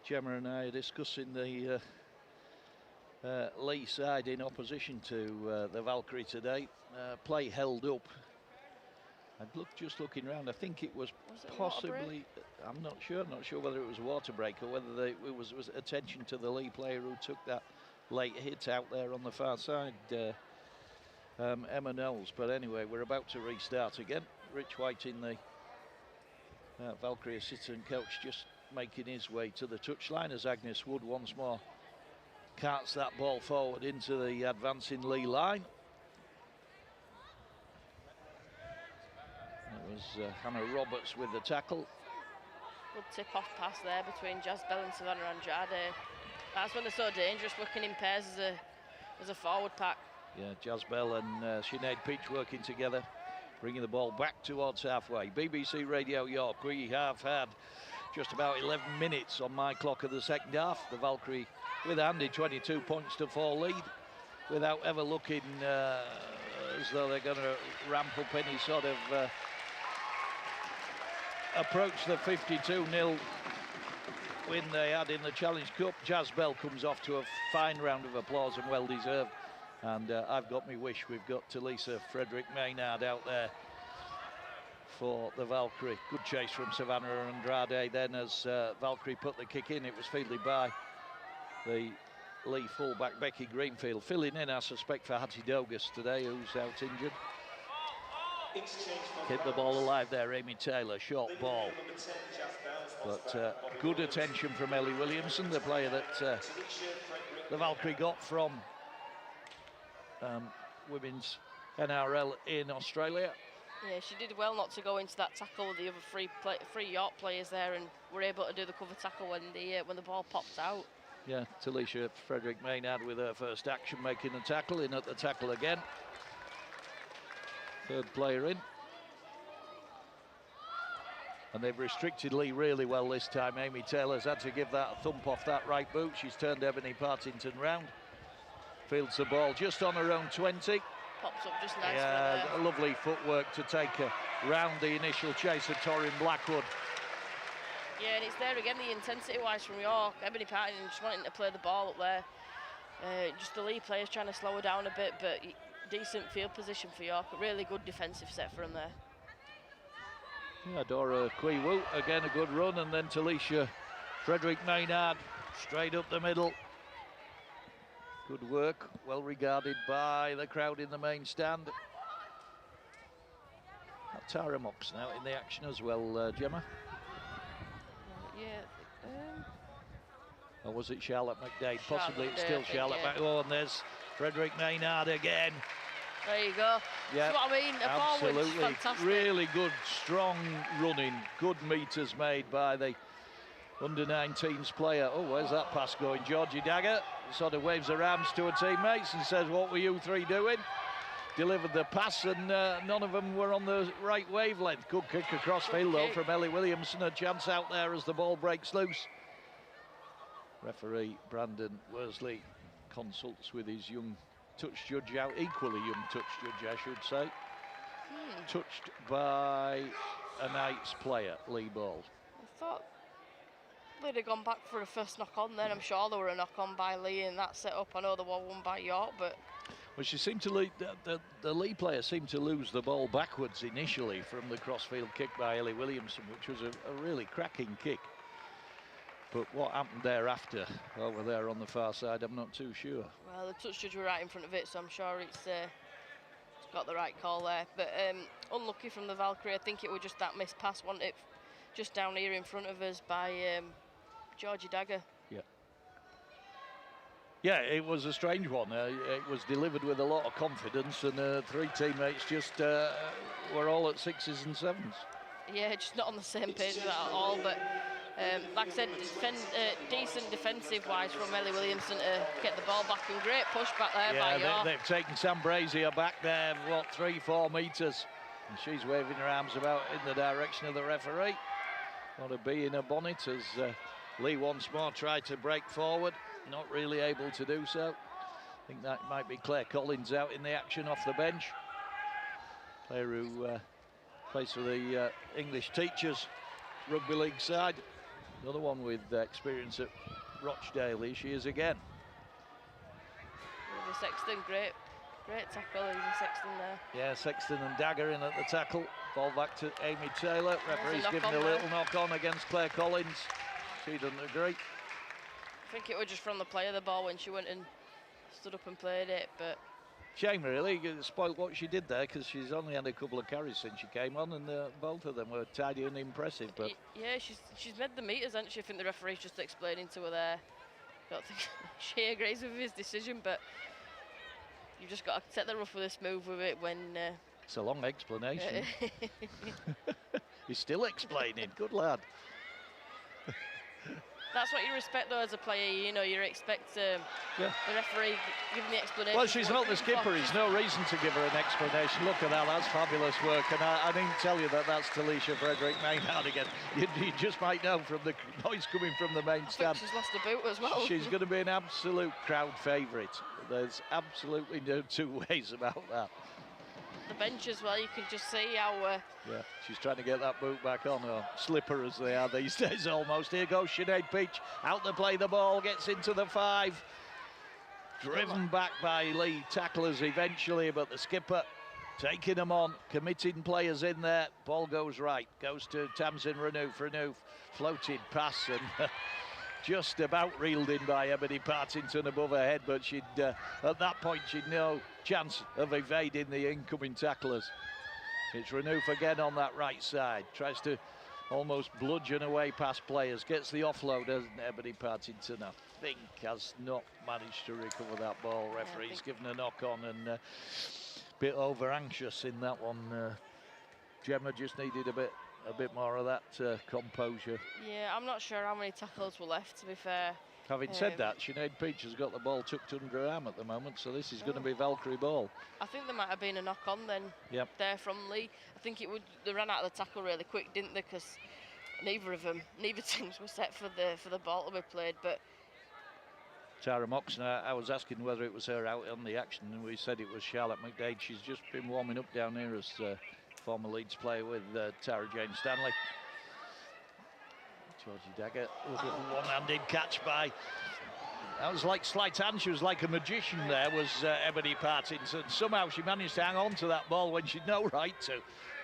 Gemma and I are discussing the Leigh side in opposition to the Valkyrie today. Play held up. Just looking around, I think it was possibly, I'm not sure whether it was a water break or whether it was attention to the Leigh player who took that late hit out there on the far side, Emma Knowles. But anyway, we're about to restart again. Rich White in the Valkyrie assistant coach just making his way to the touchline as Agnes Wood once more carts that ball forward into the advancing Leigh line. It was Hannah Roberts with the tackle. Good tip-off pass there between Jazz Bell and Savannah Andrade. That's when they're so dangerous, working in pairs as a forward pack. Yeah, Jazz Bell and Sinead Peach working together, bringing the ball back towards halfway. BBC Radio York, we have had just about 11 minutes on my clock of the second half. The Valkyrie with a handy 22 points to 4 lead, without ever looking as though they're going to ramp up any sort of approach the 52-0 win they had in the Challenge Cup. Jazz Bell comes off to a fine round of applause and well deserved. And I've got me wish. We've got Talisa Frederick Maynard out there for the Valkyrie. Good chase from Savannah Andrade then as Valkyrie put the kick in. It was fielded by the Leigh fullback Becky Greenfield, filling in, I suspect, for Hattie Dogus today, who's out injured. Keep the ball alive there, Amy Taylor, short ball. But good attention from Ellie Williamson, the player that the Valkyrie got from women's NRL in Australia. Yeah, she did well not to go into that tackle with the other three York players there, and were able to do the cover tackle when the ball popped out. Yeah, Talisa Frederick Maynard with her first action, making the tackle, in at the tackle again. Third player in. And they've restricted Leigh really well this time. Amy Taylor's had to give that a thump off that right boot. She's turned Ebony Partington round. Fields the ball just on her own 20. Pops up just nice. Yeah, lovely footwork to take her round the initial chase of Torin Blackwood. Yeah, and it's there again, the intensity-wise from York. Ebony Partington just wanting to play the ball up there. Just the Leigh players trying to slow her down a bit, but decent field position for York. A really good defensive set for them there. Yeah, Dora Kwiwu, again a good run, and then Talisa Frederick Maynard straight up the middle. Good work, well regarded by the crowd in the main stand. Tara Mox now in the action as well, Gemma. Yeah. Or was it Charlotte McDade? Possibly it's still Charlotte McDade. Oh, and there's Frederick Maynard again. There you go. Yeah, that's what I mean. Absolutely. Fantastic. Really good, strong running. Good meters made by the under-19s player. Oh, where's that pass going? Georgie Dagger sort of waves her arms to her teammates and says, what were you three doing? delivered the pass, and none of them were on the right wavelength. Good kick across field, though, from Ellie Williamson. A chance out there as the ball breaks loose. Referee Brandon Worsley consults with his young touch judge out, equally young touch judge, I should say. Touched by a Knights player, Lee Ball. I thought they'd have gone back for a first knock on then. I'm sure there were a knock on by Lee in that setup. I know there was one by York, but... Well, she seemed to lead, the Lee player seemed to lose the ball backwards initially from the crossfield kick by Ellie Williamson, which was a really cracking kick. But what happened thereafter, over there on the far side, I'm not too sure. Well, the touch judge were right in front of it, so I'm sure it's got the right call there. But unlucky from the Valkyrie. I think it was just that missed pass, wasn't it? Just down here in front of us by Georgie Dagger. Yeah. Yeah, it was a strange one. It was delivered with a lot of confidence, and three teammates just were all at sixes and sevens. Yeah, just not on the same page with that at all. But like I said, decent defensive-wise from Ellie Williamson to get the ball back, and great push back there by York. They've taken Sam Brazier back there, what, 3-4 metres. And she's waving her arms about in the direction of the referee. Got a bee in her bonnet as Lee once more tried to break forward. Not really able to do so. I think that might be Claire Collins out in the action off the bench. Player who plays for the English Teachers Rugby League side. Another one with experience at Rochdale. Here she is again. The Sexton, great tackle. There's a Sexton there. Yeah, Sexton and Dagger in at the tackle. Ball back to Amy Taylor. Referee's giving a little knock on against Claire Collins. She doesn't agree. I think it was just from the player, the ball, when she went and stood up and played it, but... Shame, really. It spoiled what she did there, because she's only had a couple of carries since she came on, and both of them were tidy and impressive. But yeah, she's made the meters, hasn't she? I think the referee's just explaining to her there. I don't think she agrees with his decision, but you've just got to set the rough with a smooth with it when... It's a long explanation. He's still explaining. Good lad. That's what you respect, though, as a player. You know, you expect the referee giving the explanation. Well, she's not the skipper. There's no reason to give her an explanation. Look at that. That's fabulous work. And I didn't tell you that's Talisha Frederick Maynard again. You just might know from the noise coming from the main stand. She's lost a boot as well. She's going to be an absolute crowd favourite. There's absolutely no two ways about that. The bench as well, you can just see how... Yeah, she's trying to get that boot back on, or slipper as they are these days almost. Here goes Sinead Peach, out to play the ball, gets into the 5. Driven back by Lee tacklers eventually, but the skipper taking them on, committing players in there. Ball goes right, goes to Tamsin Renu for Renu. Floated pass and just about reeled in by Ebony Partington above her head, but she'd at that point she'd no chance of evading the incoming tacklers. It's Renu again on that right side, tries to almost bludgeon away past players, gets the offload, doesn't Ebony Partington? I think has not managed to recover that ball. Referee's given a knock on, and a bit over anxious in that one. Gemma just needed a bit more of that composure. Yeah, I'm not sure how many tackles were left, to be fair. Having said that, Sinead Peach has got the ball tucked under her arm at the moment, so this is going to be Valkyrie ball. I think there might have been a knock on then there from Lee. I think they ran out of the tackle really quick, didn't they? Because neither teams were set for the ball to be played. But Tara Moxon, I was asking whether it was her out on the action, and we said it was Charlotte McDade. She's just been warming up down here as former Leeds player with Tara Jane Stanley. Georgie Dagger, look at the one-handed catch by... That was like sleight hand. She was like a magician there, was Ebony Partington. Somehow she managed to hang on to that ball when she'd no right to.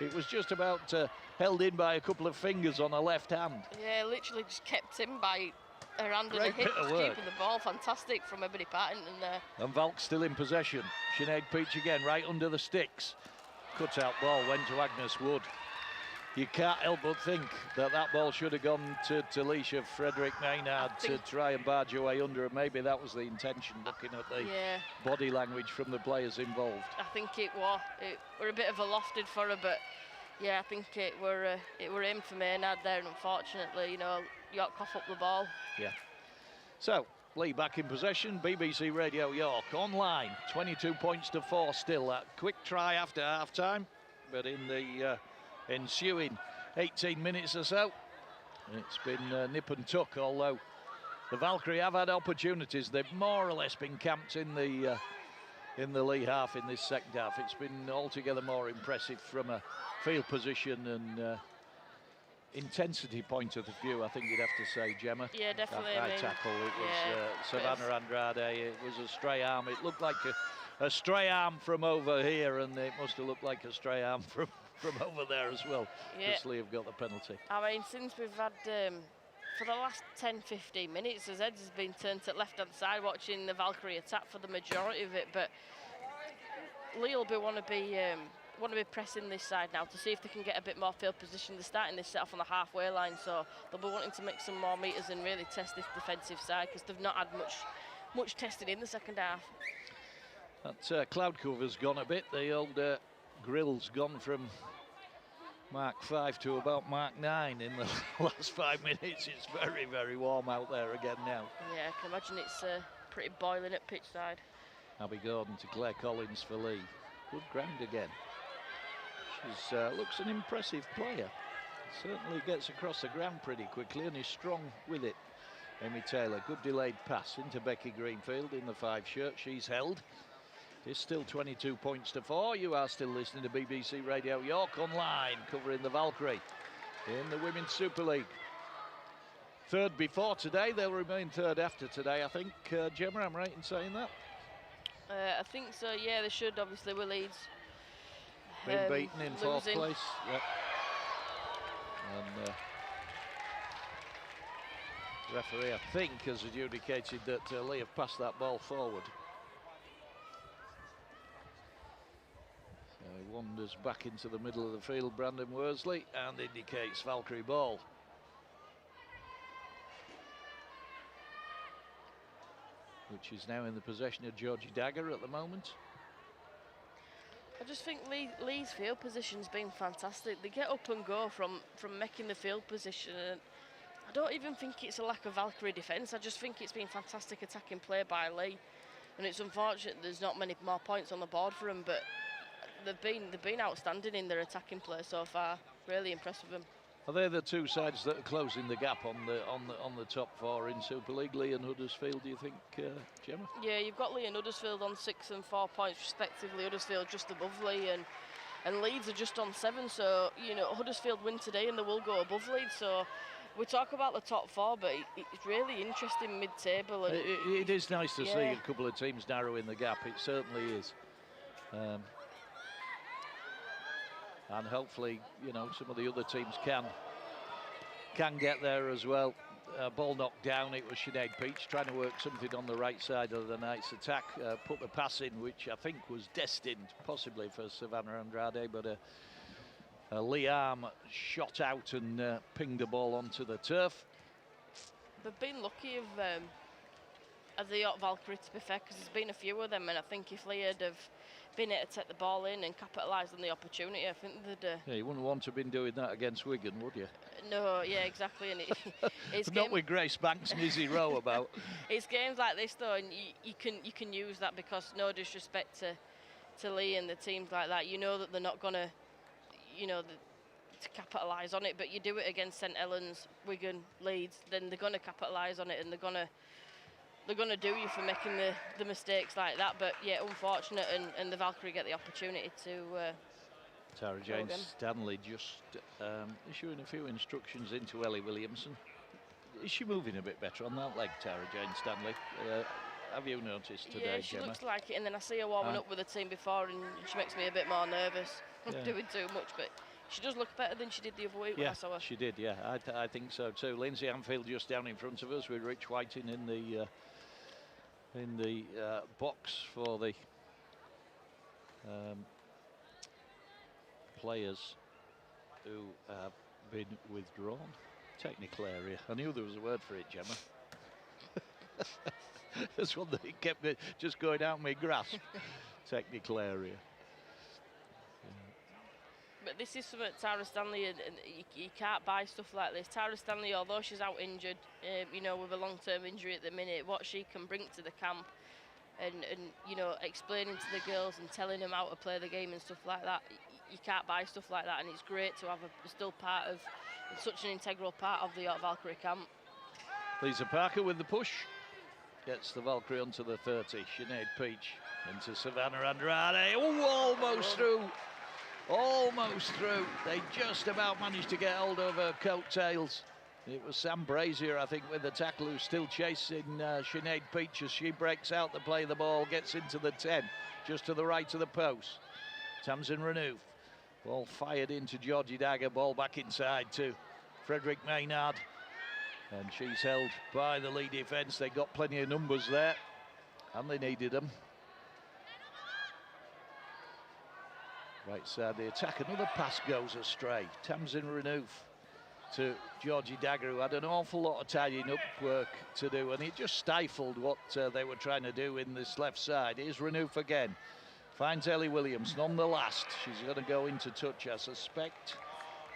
It was just about held in by a couple of fingers on her left hand. Yeah, literally just kept in by her hand and her hip, keeping the ball. Fantastic from Ebony Partington there. And Valk still in possession. Sinead Peach again, right under the sticks. Cut out ball went to Agnes Wood. You can't help but think that ball should have gone to Talisha Frederick Maynard to try and barge her way under, and maybe that was the intention, looking at the body language from the players involved. I think it were a bit of a lofted for her, but yeah, I think it were aimed for Maynard there, and unfortunately, you know, York cough up the ball. Yeah. So Leigh back in possession. BBC Radio York online. 22 points to 4 still. That quick try after half-time. But in the ensuing 18 minutes or so, it's been nip and tuck, although the Valkyrie have had opportunities. They've more or less been camped in the Leigh half in this second half. It's been altogether more impressive from a field position and intensity point of view, I think you'd have to say, Gemma. Yeah, definitely. That tackle, it was Savannah Andrade. It was a stray arm. It looked like a stray arm from over here, and it must have looked like a stray arm from over there as well. Yeah. Leigh have got the penalty. I mean, since we've had, for the last 10-15 minutes, as Eds has been turned to left-hand side watching the Valkyrie attack for the majority of it, but Leigh will want to be pressing this side now to see if they can get a bit more field position. They're starting this set off on the halfway line, so they'll be wanting to make some more metres and really test this defensive side, because they've not had much tested in the second half. That cloud cover's gone a bit. The old grill's gone from Mark 5 to about Mark 9 in the last 5 minutes. It's very, very warm out there again now. Yeah, I can imagine it's pretty boiling at pitch side. Abby Gordon to Claire Collins for Leigh. Good ground again. She looks an impressive player. Certainly gets across the ground pretty quickly and is strong with it. Amy Taylor, good delayed pass into Becky Greenfield in the 5 shirt. She's held. It's still 22 points to 4. You are still listening to BBC Radio York online, covering the Valkyrie in the Women's Super League. Third before today, they'll remain third after today, I think. Gemma, I'm right in saying that? I think so, yeah, they should, obviously, with Leeds. Been beaten in fourth place. Yep. And referee, I think, has adjudicated that Leigh have passed that ball forward. So he wanders back into the middle of the field, Brandon Worsley, and indicates Valkyrie ball. Which is now in the possession of Georgie Dagger at the moment. I just think Leigh's field position's been fantastic. They get up and go from making the field position, and I don't even think it's a lack of Valkyrie defence. I just think it's been fantastic attacking play by Leigh, and it's unfortunate there's not many more points on the board for them, but they've been outstanding in their attacking play so far. Really impressed with them. Are they the two sides that are closing the gap on the top 4 in Super League, Leigh and Huddersfield, do you think, Gemma? Yeah, you've got Leigh and Huddersfield on 6 and 4 points respectively. Huddersfield just above Leigh, and Leeds are just on 7. So, you know, Huddersfield win today and they will go above Leeds. So we talk about the top 4, but it's really interesting mid-table. It is nice to see a couple of teams narrowing the gap. It certainly is. And hopefully, you know, some of the other teams can get there as well. Ball knocked down. It was Sinead Peach trying to work something on the right side of the Knights' attack. Put the pass in, which I think was destined possibly for Savannah Andrade, but a Leigh arm shot out and pinged the ball onto the turf. They've been lucky of the York Valkyrie, to be fair, because there's been a few of them, and I think if Leigh had have been able to take the ball in and capitalise on the opportunity, I think they'd... Yeah, you wouldn't want to have been doing that against Wigan, would you? No, yeah, exactly. And it's not with Grace Banks and Izzy Rowe about. It's games like this, though, and you can use that, because no disrespect to Leigh and the teams like that, you know that they're not going to, you know, to capitalise on it, but you do it against St Helens, Wigan, Leeds, then they're going to capitalise on it, and they're going to do you for making the mistakes like that. But yeah, unfortunate, and the Valkyrie get the opportunity to Tara Jane Stanley just issuing a few instructions into Ellie Williamson. Is she moving a bit better on that leg, Tara Jane Stanley? Have you noticed today, Yeah, she Gemma? looks like it, and then I see her warming up with the team before, and she makes me a bit more nervous doing too much, but she does look better than she did the other week when I saw her. She did, yeah. I think so too. Lindsay Anfield just down in front of us with Rich Whiting in the box for the players who have been withdrawn. Technical area. I knew there was a word for it, Gemma. That's one that kept me just going out my grasp. Technical area. But this is something Tara Stanley, and you can't buy stuff like this. Tara Stanley, although she's out injured, you know, with a long-term injury at the minute, what she can bring to the camp, and you know, explaining to the girls and telling them how to play the game and stuff like that, you can't buy stuff like that, and it's great to have still part of, such an integral part of the Valkyrie camp. Lisa Parker with the push. Gets the Valkyrie onto the 30. Sinead Peach into Savannah Andrade. Oh, almost through. Almost through. They just about managed to get hold of her coattails. It was Sam Brazier, I think, with the tackle, who's still chasing Sinead Peach as she breaks out to play the ball, gets into the 10, just to the right of the post. Tamsin Renu. Ball fired into Georgie Dagger, ball back inside to Frederick Maynard. And she's held by the Leigh defence. They got plenty of numbers there, and they needed them. Right side of the attack, another pass goes astray. Tamsin Renu to Georgie Dagger, who had an awful lot of tidying up work to do, and it just stifled what they were trying to do in this left side. Here's Renu again. Finds Ellie Williams, none the last. She's going to go into touch, I suspect.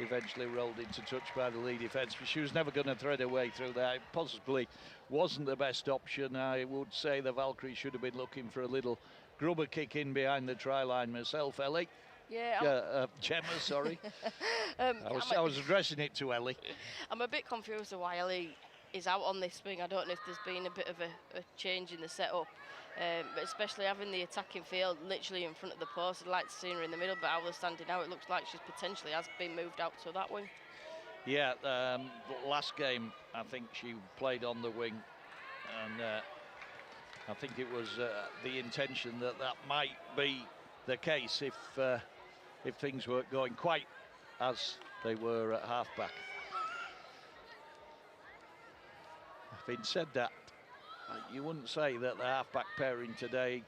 Eventually rolled into touch by the Leigh defence, but she was never going to thread her way through there. It possibly wasn't the best option. I would say the Valkyrie should have been looking for a little grubber kick in behind the try line myself, Ellie. Yeah. Gemma, sorry. I was addressing it to Ellie. I'm a bit confused of why Ellie is out on this swing. I don't know if there's been a bit of a change in the setup. But especially having the attacking field literally in front of the post, I'd like to see her in the middle, but how they're standing now, it looks like she's potentially has been moved out to that wing. Yeah, last game, I think she played on the wing, and I think it was the intention that might be the case if things weren't going quite as they were at half-back. Having said that, you wouldn't say that the half-back pairing today,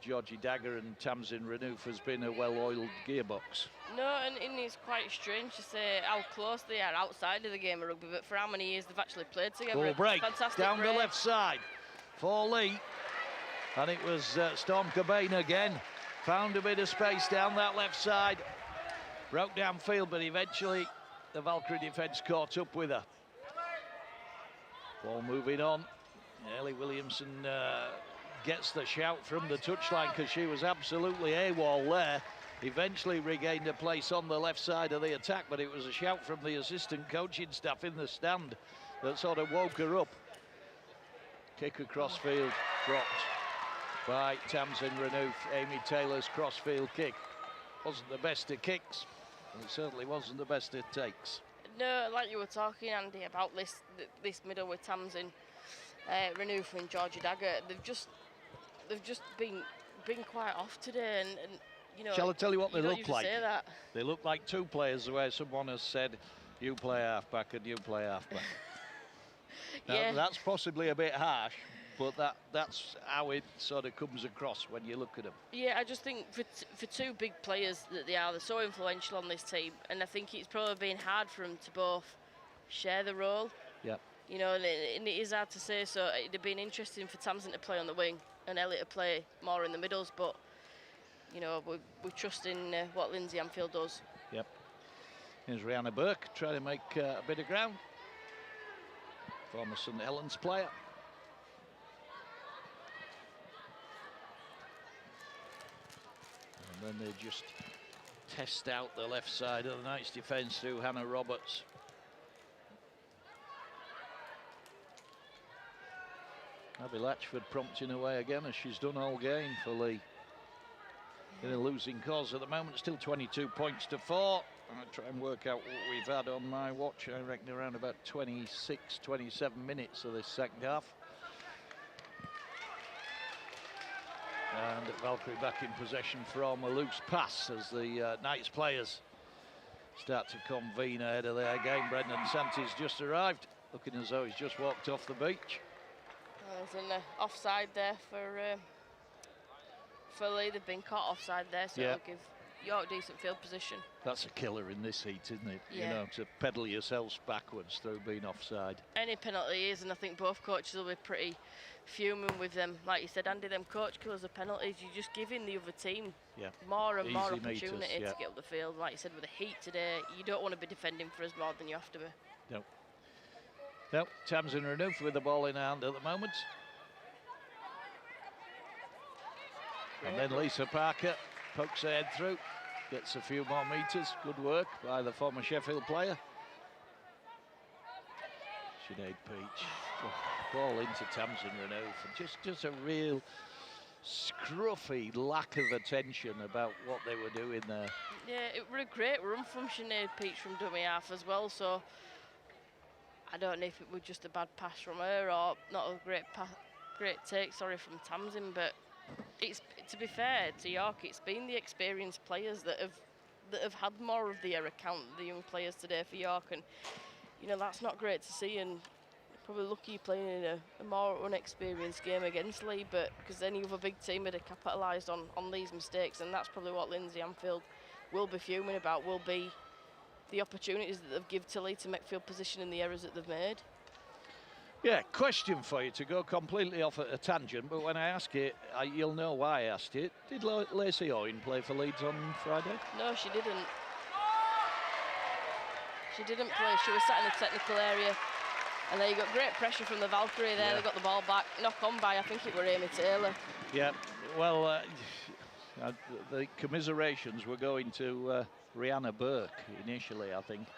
Georgie Dagger and Tamsin Renu, has been a well-oiled gearbox. No, and it's quite strange to say how close they are outside of the game of rugby, but for how many years they've actually played together. Ball break, fantastic down break. the left side for Leigh. And it was Storm Cobain again. Found a bit of space down that left side. Broke downfield, but eventually the Valkyrie defence caught up with her. Ball moving on. Ellie Williamson gets the shout from the touchline because she was absolutely AWOL there. Eventually regained a place on the left side of the attack, but it was a shout from the assistant coaching staff in the stand that sort of woke her up. Kick across field, dropped by Tamsin Renu. Amy Taylor's crossfield kick. Wasn't the best of kicks, and it certainly wasn't the best it takes. No, like you were talking, Andy, about this middle with Tamsin Renu and Georgie Dagger. They've just been quite off today, and you know. Shall I tell you what they look like? Say that. They look like two players where someone has said, "You play halfback and you play halfback." Now, yeah. That's possibly a bit harsh, but that's how it sort of comes across when you look at them. Yeah, I just think for two big players that they're so influential on this team, and I think it's probably been hard for them to both share the role. Yeah. You know, and it is hard to say, so it'd have been interesting for Tamsin to play on the wing and Ellie to play more in the middles, but, you know, we trust in what Lindsay Anfield does. Yep. Here's Rihanna Burke trying to make a bit of ground. Former St Helens player. And then they just test out the left side of the Knights defence through Hannah Roberts. Abby Latchford prompting away again, as she's done all game for Leigh. In a losing cause at the moment, still 22 points to 4. I'll try and work out what we've had on my watch. I reckon around about 26, 27 minutes of this second half. And Valkyrie back in possession from a loose pass as the Knights players start to convene ahead of their game. Brendan Santi's just arrived, looking as though he's just walked off the beach. There's an offside there for Leigh. They've been caught offside there, so it'll give York decent field position. That's a killer in this heat, isn't it? Yeah. You know, to pedal yourselves backwards through being offside. Any penalty is, and I think both coaches will be pretty fuming with them. Like you said, Andy, them coach killers are penalties. You're just giving the other team more and more Easy opportunity meters, to get up the field. Like you said, with the heat today, you don't want to be defending for us more than you have to be. No. No, Tamsin Renu with the ball in hand at the moment. And then Lisa Parker pokes her head through, gets a few more meters. Good work by the former Sheffield player. Sinead Peach. Ball into Tamsin Renu for just a real scruffy lack of attention about what they were doing there. Yeah, it was a great run from Sinead Peach from dummy half as well, so I don't know if it was just a bad pass from her or not a great take, sorry, from Tamsin, but it's, to be fair to York, it's been the experienced players that have had more of the error count than the young players today for York, and you know that's not great to see. And probably lucky you're playing in a more unexperienced game against Leigh, but because any other big team would have capitalised on these mistakes, and that's probably what Lindsay Anfield will be fuming about. Will be the opportunities that they've given to Leigh to make field position and the errors that they've made. Yeah, question for you to go completely off at a tangent, but when I ask it, you'll know why I asked it. Did Lacey Owen play for Leeds on Friday? No, she didn't. She didn't play. She was sat in the technical area. And there you got great pressure from the Valkyrie there. They got the ball back. Knock on by, I think it were Amy Taylor. Yeah, well, the commiserations were going to Rihanna Burke initially, I think.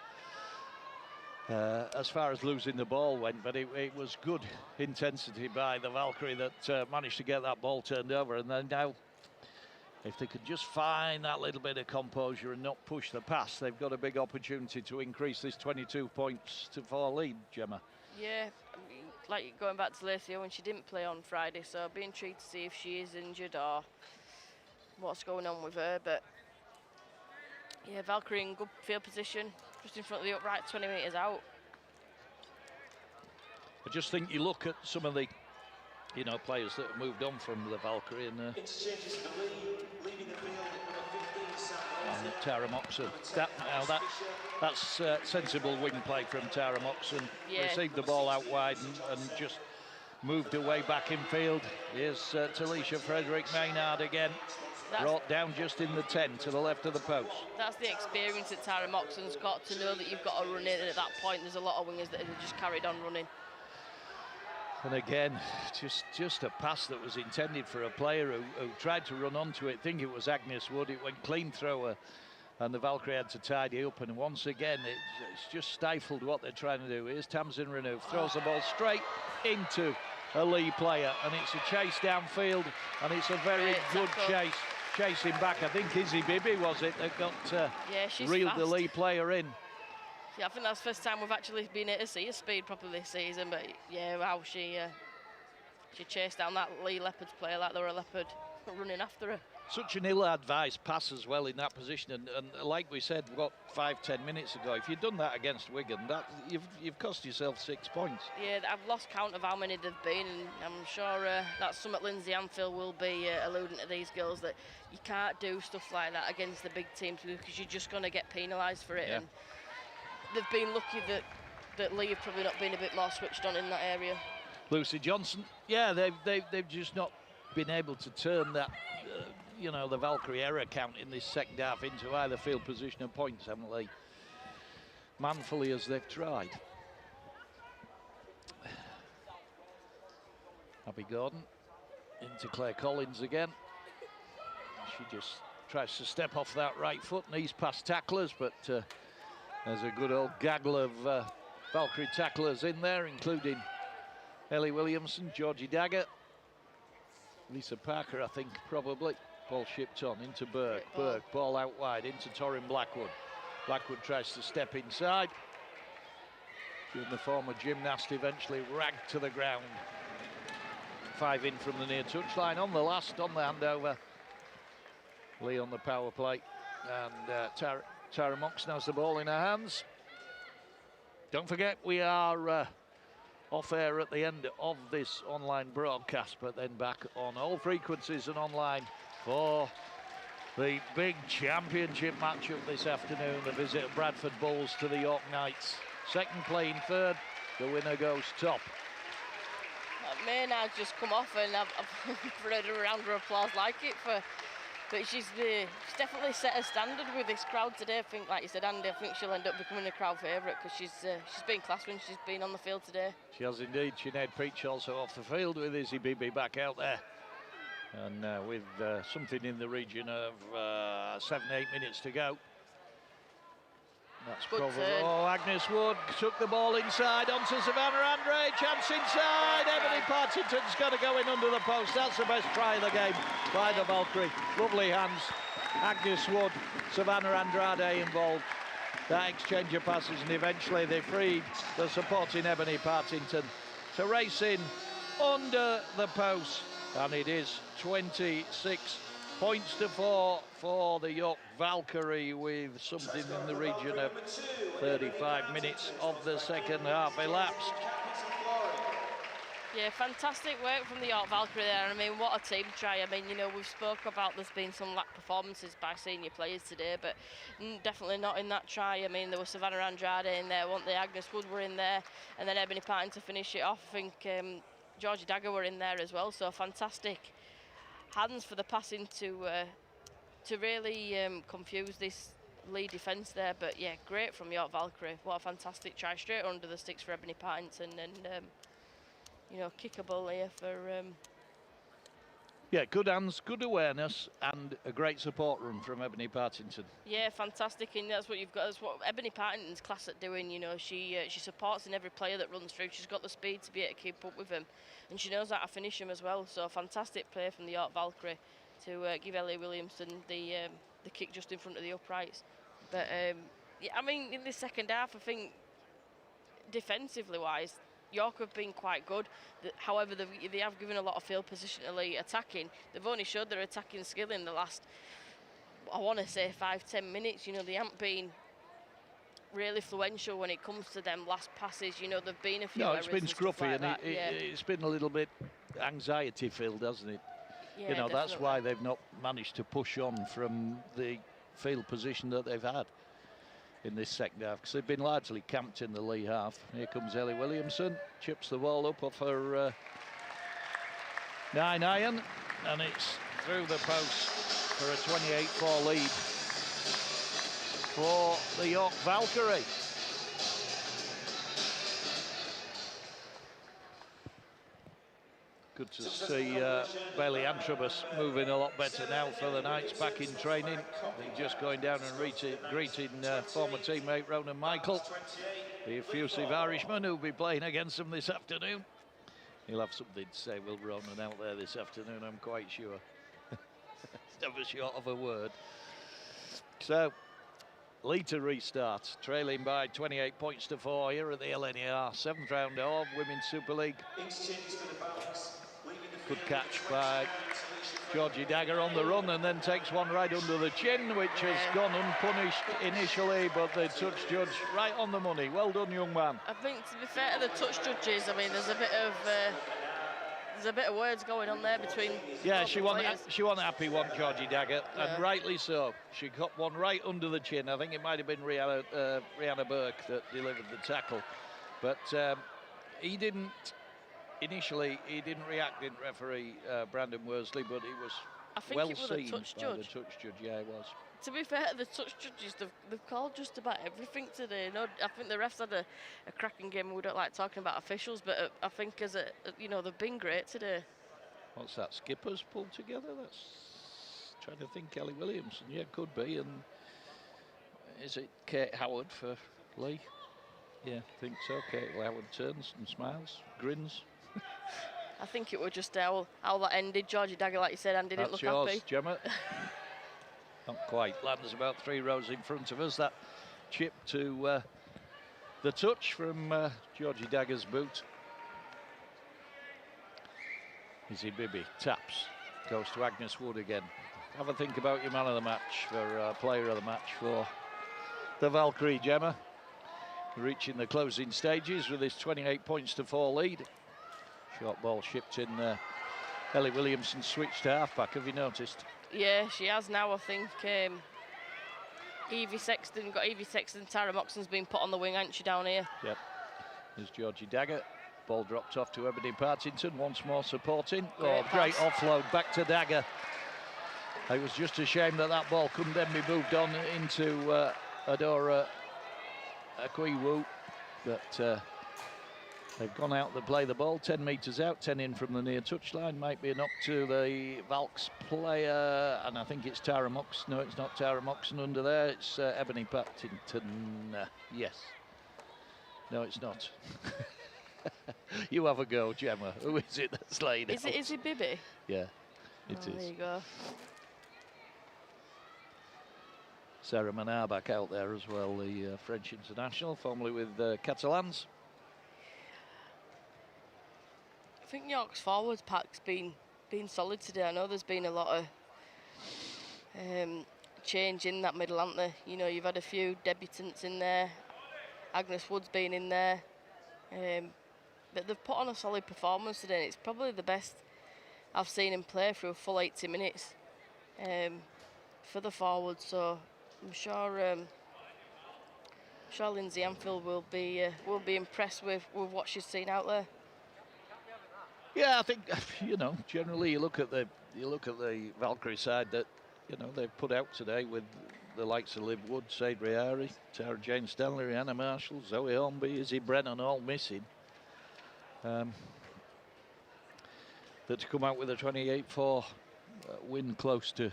As far as losing the ball went, but it was good intensity by the Valkyrie that managed to get that ball turned over. And then now, if they could just find that little bit of composure and not push the pass, they've got a big opportunity to increase this 22 points to 4 lead, Gemma. Yeah, I mean, like going back to Lacey Owen, she didn't play on Friday, so I'll be intrigued to see if she is injured or what's going on with her. But yeah, Valkyrie in good field position, just in front of the upright, 20 metres out. I just think you look at some of the, you know, players that have moved on from the Valkyrie and Tara Moxon. That's sensible wing play from Tara Moxon. Yeah. Received the ball out wide and just moved away back in field. Here's Talisha Frederick Maynard again. Brought down just in the 10 to the left of the post. That's the experience that Tara Moxon's got, to know that you've got to run in, and at that point there's a lot of wingers that have just carried on running. And again, just a pass that was intended for a player who tried to run onto it. I think it was Agnes Wood. It went clean through her, and the Valkyrie had to tidy up. And once again, it's just stifled what they're trying to do. Here's Tamsin Renu, throws the ball straight into a Leigh player, and it's a chase downfield, and it's a very good chase. Chasing back, I think Izzy Bibby was it that got reeled the Leigh player in. Yeah, I think that's the first time we've actually been able to see her speed properly this season. But yeah, wow, she chased down that Leigh Leopards player like they were a leopard running after her. Such an ill-advised pass as well in that position, and like we said, what, 5-10 minutes ago, if you'd done that against Wigan, that you've cost yourself 6 points. Yeah, I've lost count of how many they've been, and I'm sure that's something Lindsay Anfield will be alluding to these girls, that you can't do stuff like that against the big teams because you're just going to get penalised for it. Yeah. And they've been lucky that Leigh have probably not been a bit more switched on in that area. Lucy Johnson, yeah, they've just not been able to turn that. You know, the Valkyrie error count in this second half into either field position or points, haven't they? Manfully as they've tried. Abby Gordon into Claire Collins again. She just tries to step off that right foot, knees past tacklers, but there's a good old gaggle of Valkyrie tacklers in there, including Ellie Williamson, Georgie Dagger, Lisa Parker, I think, probably. Ball shipped on into Burke. Burke, ball out wide into Torrin Blackwood. Blackwood tries to step inside. And the former gymnast eventually ragged to the ground. 5 in from the near touchline on the handover. Leigh on the power play. And Tara Moxon has the ball in her hands. Don't forget, we are off air at the end of this online broadcast, but then back on all frequencies and online for The big championship matchup this afternoon, the visit of Bradford Bulls to the York Knights. Second playing third, the winner goes top. Maynard's just come off, and I've heard a round of applause like it for. But she's definitely set a standard with this crowd today. I think, like you said, Andy, I think she'll end up becoming a crowd favourite because she's been class when she's been on the field today. She has indeed. Sinead Peach also off the field with Izzy Bibi back out there. And with something in the region of 7-8 minutes to go. That's probably. Oh, Agnes Wood took the ball inside onto Savannah Andrade. Chance inside. Ebony Partington's got to go in under the post. That's the best try of the game by the Valkyrie. Lovely hands. Agnes Wood, Savannah Andrade involved. That exchange of passes, and eventually they freed the supporting Ebony Partington to race in under the post. And it is 26 points to 4 for the York Valkyrie, with something in the region of 35 minutes of the second half elapsed. Yeah, fantastic work from the York Valkyrie there. I mean, what a team try. I mean, you know, we've spoke about there's been some lack performances by senior players today, but definitely not in that try. I mean, there was Savannah Andrade in there, weren't they? Agnes Wood were in there, and then Ebony Partington to finish it off. I think Georgie Dagger were in there as well, so fantastic hands for the passing to really confuse this lead defence there. But yeah, great from York Valkyrie. What a fantastic try, straight under the sticks for Ebony Partington, and you know, kickable here for yeah, good hands, good awareness, and a great support run from Ebony Partington. Yeah, fantastic, and that's what you've got. That's what Ebony Partington's class at doing. You know, she supports in every player that runs through. She's got the speed to be able to keep up with him, and she knows how to finish him as well. So fantastic play from the York Valkyrie to give Ellie Williamson the kick just in front of the uprights. But yeah, I mean, in the second half, I think defensively wise, York have been quite good. However, they have given a lot of field position to Leigh attacking. They've only showed their attacking skill in the last, I want to say, 5-10 minutes. You know, they haven't been really influential when it comes to them last passes. You know, there've been a few. No, it's been scruffy, like and it's been a little bit anxiety-filled, hasn't it? Yeah, you know, definitely. That's why they've not managed to push on from the field position that they've had in this second half, because they've been largely camped in the Leigh half. Here comes Ellie Williamson, chips the ball up off her 9-iron, and it's through the post for a 28-4 lead for the York Valkyrie. Good to see Bailey Antrobus moving a lot better now for the Knights, back in training. They're just going down and greeting former teammate Ronan Michael, the effusive Irishman who'll be playing against them this afternoon. He'll have something to say, will Ronan, out there this afternoon, I'm quite sure. Never short of a word. So, Leigh to restart, trailing by 28 points to 4 here at the LNER 7th round of Women's Super League. Good catch by Georgie Dagger on the run, and then takes one right under the chin, which has gone unpunished initially, but the touch judge right on the money. Well done, young man. I think, to be fair to the touch judges, I mean, there's a bit of words going on there between. Yeah, she wasn't happy, Georgie Dagger, and rightly so. She got one right under the chin. I think it might have been Rihanna Burke that delivered the tackle, but he didn't. Initially, he didn't react, didn't referee Brandon Worsley, but he was well seen by the touch judge. Yeah, it was. To be fair to the touch judges, they've called just about everything today. No, I think the refs had a cracking game. We don't like talking about officials, but I think you know, they've been great today. What's that? Skippers pulled together? That's trying to think. Ellie Williamson, yeah, could be. And is it Kate Howard for Leigh? Yeah, I think so. Kate Howard turns and smiles, grins. I think it was just how that ended. Georgie Dagger, like you said, and didn't look yours, happy. Gemma. Not quite. Lands about 3 rows in front of us. That chip to the touch from Georgie Dagger's boot. Izzy Bibi taps, goes to Agnes Wood again. Have a think about your man of the match for player of the match for the Valkyrie, Gemma. Reaching the closing stages with this 28 points to 4 lead. Short ball shipped in. Ellie Williamson switched to halfback. Have you noticed? Yeah, she has now, I think. Evie Sexton, Tara Moxon's been put on the wing, hasn't she, down here? Yep. There's Georgie Dagger. Ball dropped off to Ebony Partington, once more supporting. Great offload back to Dagger. It was just a shame that that ball couldn't then be moved on into Adora Akwiwu, but they've gone out to play the ball, 10 metres out, 10 in from the near touchline. Might be an up to the Valks player, and I think it's Tara Moxon. No, it's not Tara Moxon under there, it's Ebony Partington. Yes. No, it's not. You have a go, Gemma. Who is it that's laid out? Is it Bibi? Yeah, it is. There you go. Sarah Menard back out there as well, the French international, formerly with Catalans. I think York's forwards pack's been solid today. I know there's been a lot of change in that middle, hasn't there? You know, you've had a few debutants in there. Agnes Wood's been in there. But they've put on a solid performance today, and it's probably the best I've seen him play through a full 80 minutes for the forwards. So I'm sure Lindsay Anfield will be impressed with what she's seen out there. Yeah, I think generally you look at the Valkyrie side that they've put out today with the likes of Liv Wood, Sadri Hari, Tara Jane Stanley, Rihanna Marshall, Zoe Hornby, Izzy Brennan, all missing. That to come out with a 28-4 win close to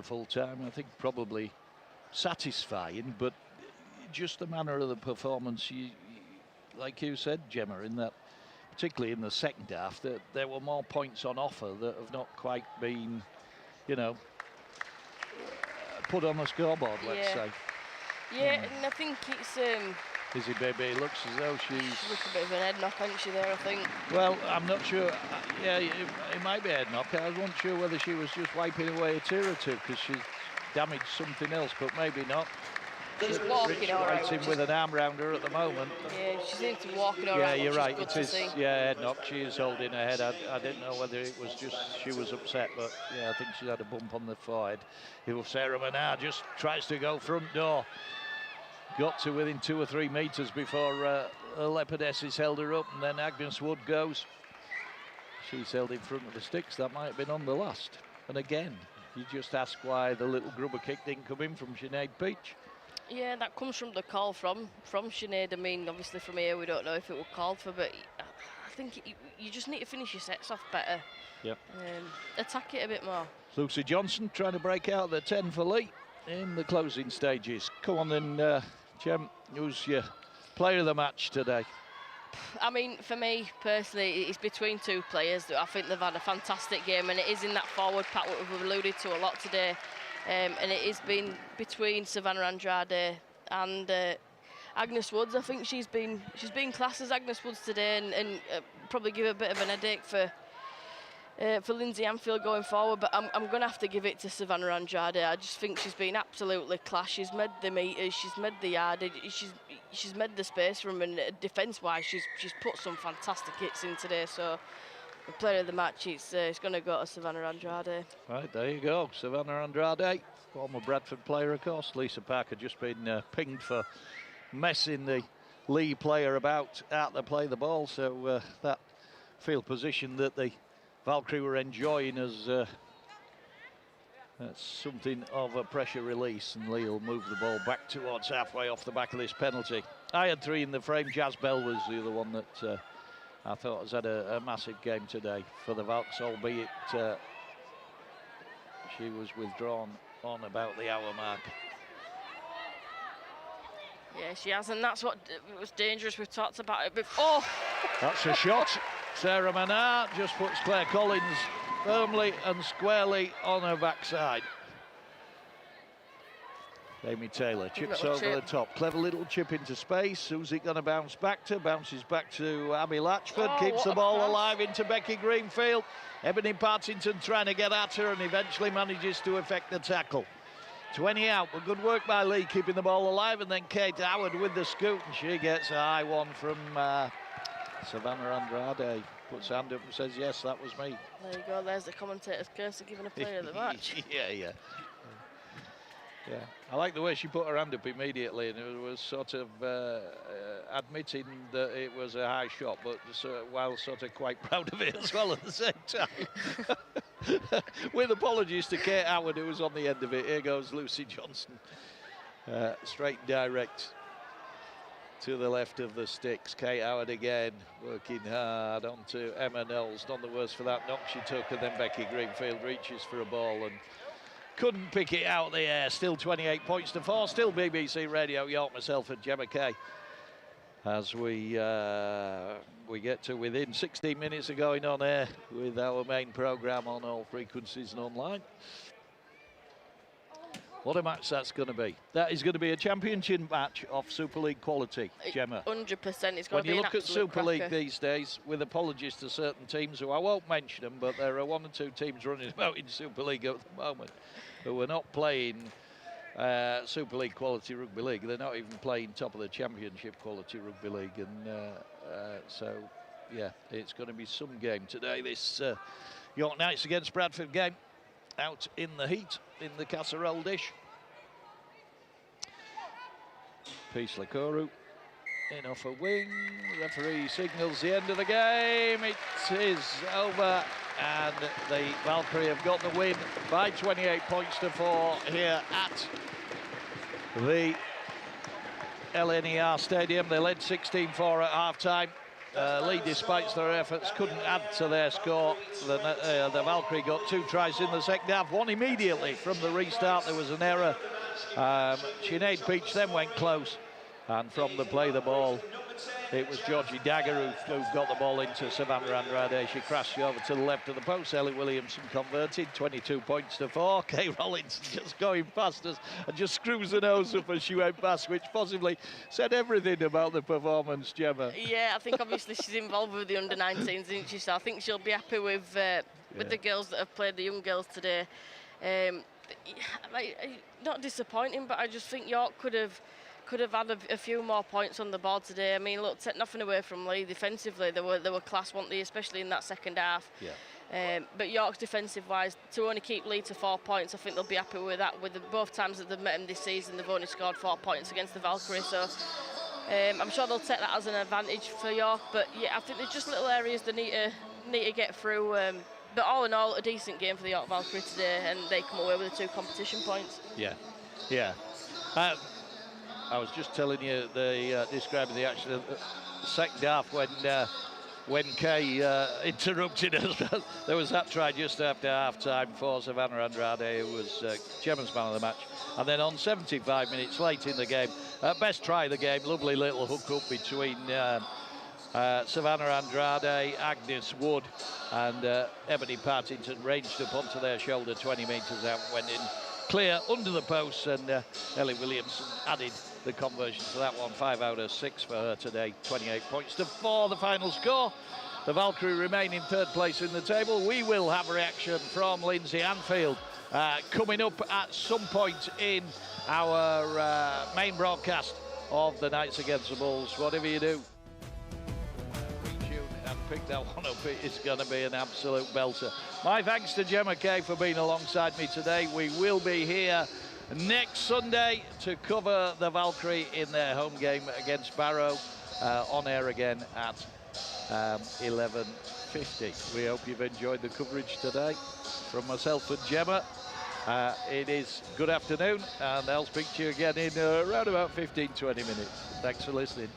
full time, I think probably satisfying, but just the manner of the performance, like you said, Gemma, in that, particularly in the second half, that there were more points on offer that have not quite been, put on the scoreboard, let's say. Yeah, and I think it's Izzy Baby looks as though she's a bit of an head knock, hasn't she, there, I think? Well, I'm not sure. Yeah, it might be a head knock. I wasn't sure whether she was just wiping away a tear or two because she's damaged something else, but maybe not. She's walking all right. In with an arm round her at the moment. Yeah, she seems to be walking all right. Yeah, you're right. It is. Yeah, head knock. She is holding her head. I didn't know whether it was just she was upset, but yeah, I think she had a bump on the forehead. Sarah Menard just tries to go front door. Got to within 2 or 3 metres before Leopardesses held her up, and then Agnes Wood goes. She's held in front of the sticks. That might have been on the last. And again, you just ask why the little grubber kick didn't come in from Sinead Peach. Yeah, that comes from the call from Sinead. I mean, obviously from here we don't know if it was called for, but I think you just need to finish your sets off better. Yep. Attack it a bit more. Lucy Johnson trying to break out the 10 for Leigh in the closing stages. Come on then, Gem, who's your player of the match today? I mean, for me personally, it's between 2 players. I think they've had a fantastic game, and it is in that forward pack what we've alluded to a lot today. And it has been between Savannah Andrade and Agnes Woods. I think she's been classed as Agnes Woods today, and probably give a bit of an headache for Lindsay Anfield going forward. But I'm going to have to give it to Savannah Andrade. I just think she's been absolutely class. She's made the meters, she's made the yardage, she's made the space for them, and defence-wise, she's put some fantastic hits in today. So the player of the match, it's going to go to Savannah Andrade. Right, there you go, Savannah Andrade, former Bradford player, of course. Lisa Parker just been pinged for messing the Leigh player about out to play the ball. So that field position that the Valkyrie were enjoying as that's something of a pressure release, and Leigh will move the ball back towards halfway off the back of this penalty. I had 3 in the frame. Jazz Bell was the other one that I thought has had a massive game today for the Valks, albeit she was withdrawn on about the hour mark. Yeah, she has, and that's what was dangerous. We've talked about it before. That's a shot. Sarah Menard just puts Claire Collins firmly and squarely on her backside. Amy Taylor chips over the top. Clever little chip into space. Who's it going to bounce back to? Bounces back to Abby Latchford. Keeps the ball alive into Becky Greenfield. Ebony Partington trying to get at her and eventually manages to effect the tackle. 20 out, but good work by Leigh keeping the ball alive, and then Kate Howard with the scoop, and she gets a high one from Savannah Andrade. puts hand up and says, yes, that was me. There you go, there's the commentator's curse of giving a player the match. Yeah. I like the way she put her hand up immediately, and it was sort of admitting that it was a high shot, but while sort of quite proud of it as well at the same time. With apologies to Kate Howard, who was on the end of it. Here goes Lucy Johnson. Straight direct to the left of the sticks. Kate Howard again, working hard onto Emma Knowles. None the worse for that knock she took, and then Becky Greenfield reaches for a ball and couldn't pick it out of the air. Still 28 points to 4. Still BBC Radio York, myself and Gemma Kay. As we get to within 16 minutes of going on air with our main programme on all frequencies and online. What a match that's going to be. That is going to be a championship match of Super League quality, Gemma. 100%, it's going to be an absolute When you look at Super cracker. League these days, with apologies to certain teams who I won't mention them, but there are 1 or 2 teams running about in Super League at the moment who are not playing Super League quality rugby league. They're not even playing top of the championship quality rugby league. And so, yeah, it's going to be some game today. This York Knights against Bradford game. Out in the heat, in the casserole dish. Peace Lakoru in off a wing. Referee signals the end of the game. It is over, and the Valkyrie have got the win by 28 points to 4 here at the LNER Stadium. They led 16-4 at half-time. Leigh, despite their efforts, couldn't add to their score. The Valkyrie got 2 tries in the second half, one immediately from the restart. There was an error. Sinead Peach then went close, and from the play the ball, it was Georgie Dagger who got the ball into Savannah Andrade. She crashed over to the left of the post. Ellie Williamson converted, 22 points to 4. Kay Rollins just going past us and just screws her nose up as she went past, which possibly said everything about the performance, Gemma. Yeah, I think obviously she's involved with the under-19s, isn't she? So I think she'll be happy with the girls that have played, the young girls today. Not disappointing, but I just think York could have had a few more points on the board today. I mean, look, take nothing away from Leigh defensively. They were class, weren't they, especially in that second half. Yeah. But York's defensive-wise, to only keep Leigh to 4 points, I think they'll be happy with that. With both times that they've met them this season, they've only scored 4 points against the Valkyrie. So I'm sure they'll take that as an advantage for York. But yeah, I think there's just little areas they need to get through. But all in all, a decent game for the York Valkyrie today, and they come away with the 2 competition points. Yeah. I was just telling you, describing the action of the second half when Kay interrupted us. There was that try just after half-time for Savannah Andrade, who was Gemma's man of the match. And then on 75 minutes late in the game, best try of the game, lovely little hook-up between Savannah Andrade, Agnes Wood and Ebony Partington, ranged up onto their shoulder 20 metres out, went in clear under the post, and Ellie Williamson added the conversion to that one. 5 out of 6 for her today, 28 points to 4 the final score. The Valkyrie remain in 3rd place in the table. We will have a reaction from Lindsay Anfield coming up at some point in our main broadcast of the Knights against the Bulls. Whatever you do, and pick that one up, it's going to be an absolute belter. My thanks to Gemma Kay for being alongside me today. We will be here next Sunday to cover the Valkyrie in their home game against Barrow, on air again at 11:50. We hope you've enjoyed the coverage today. From myself and Gemma, it is good afternoon, and I'll speak to you again in around about 15-20 minutes. Thanks for listening.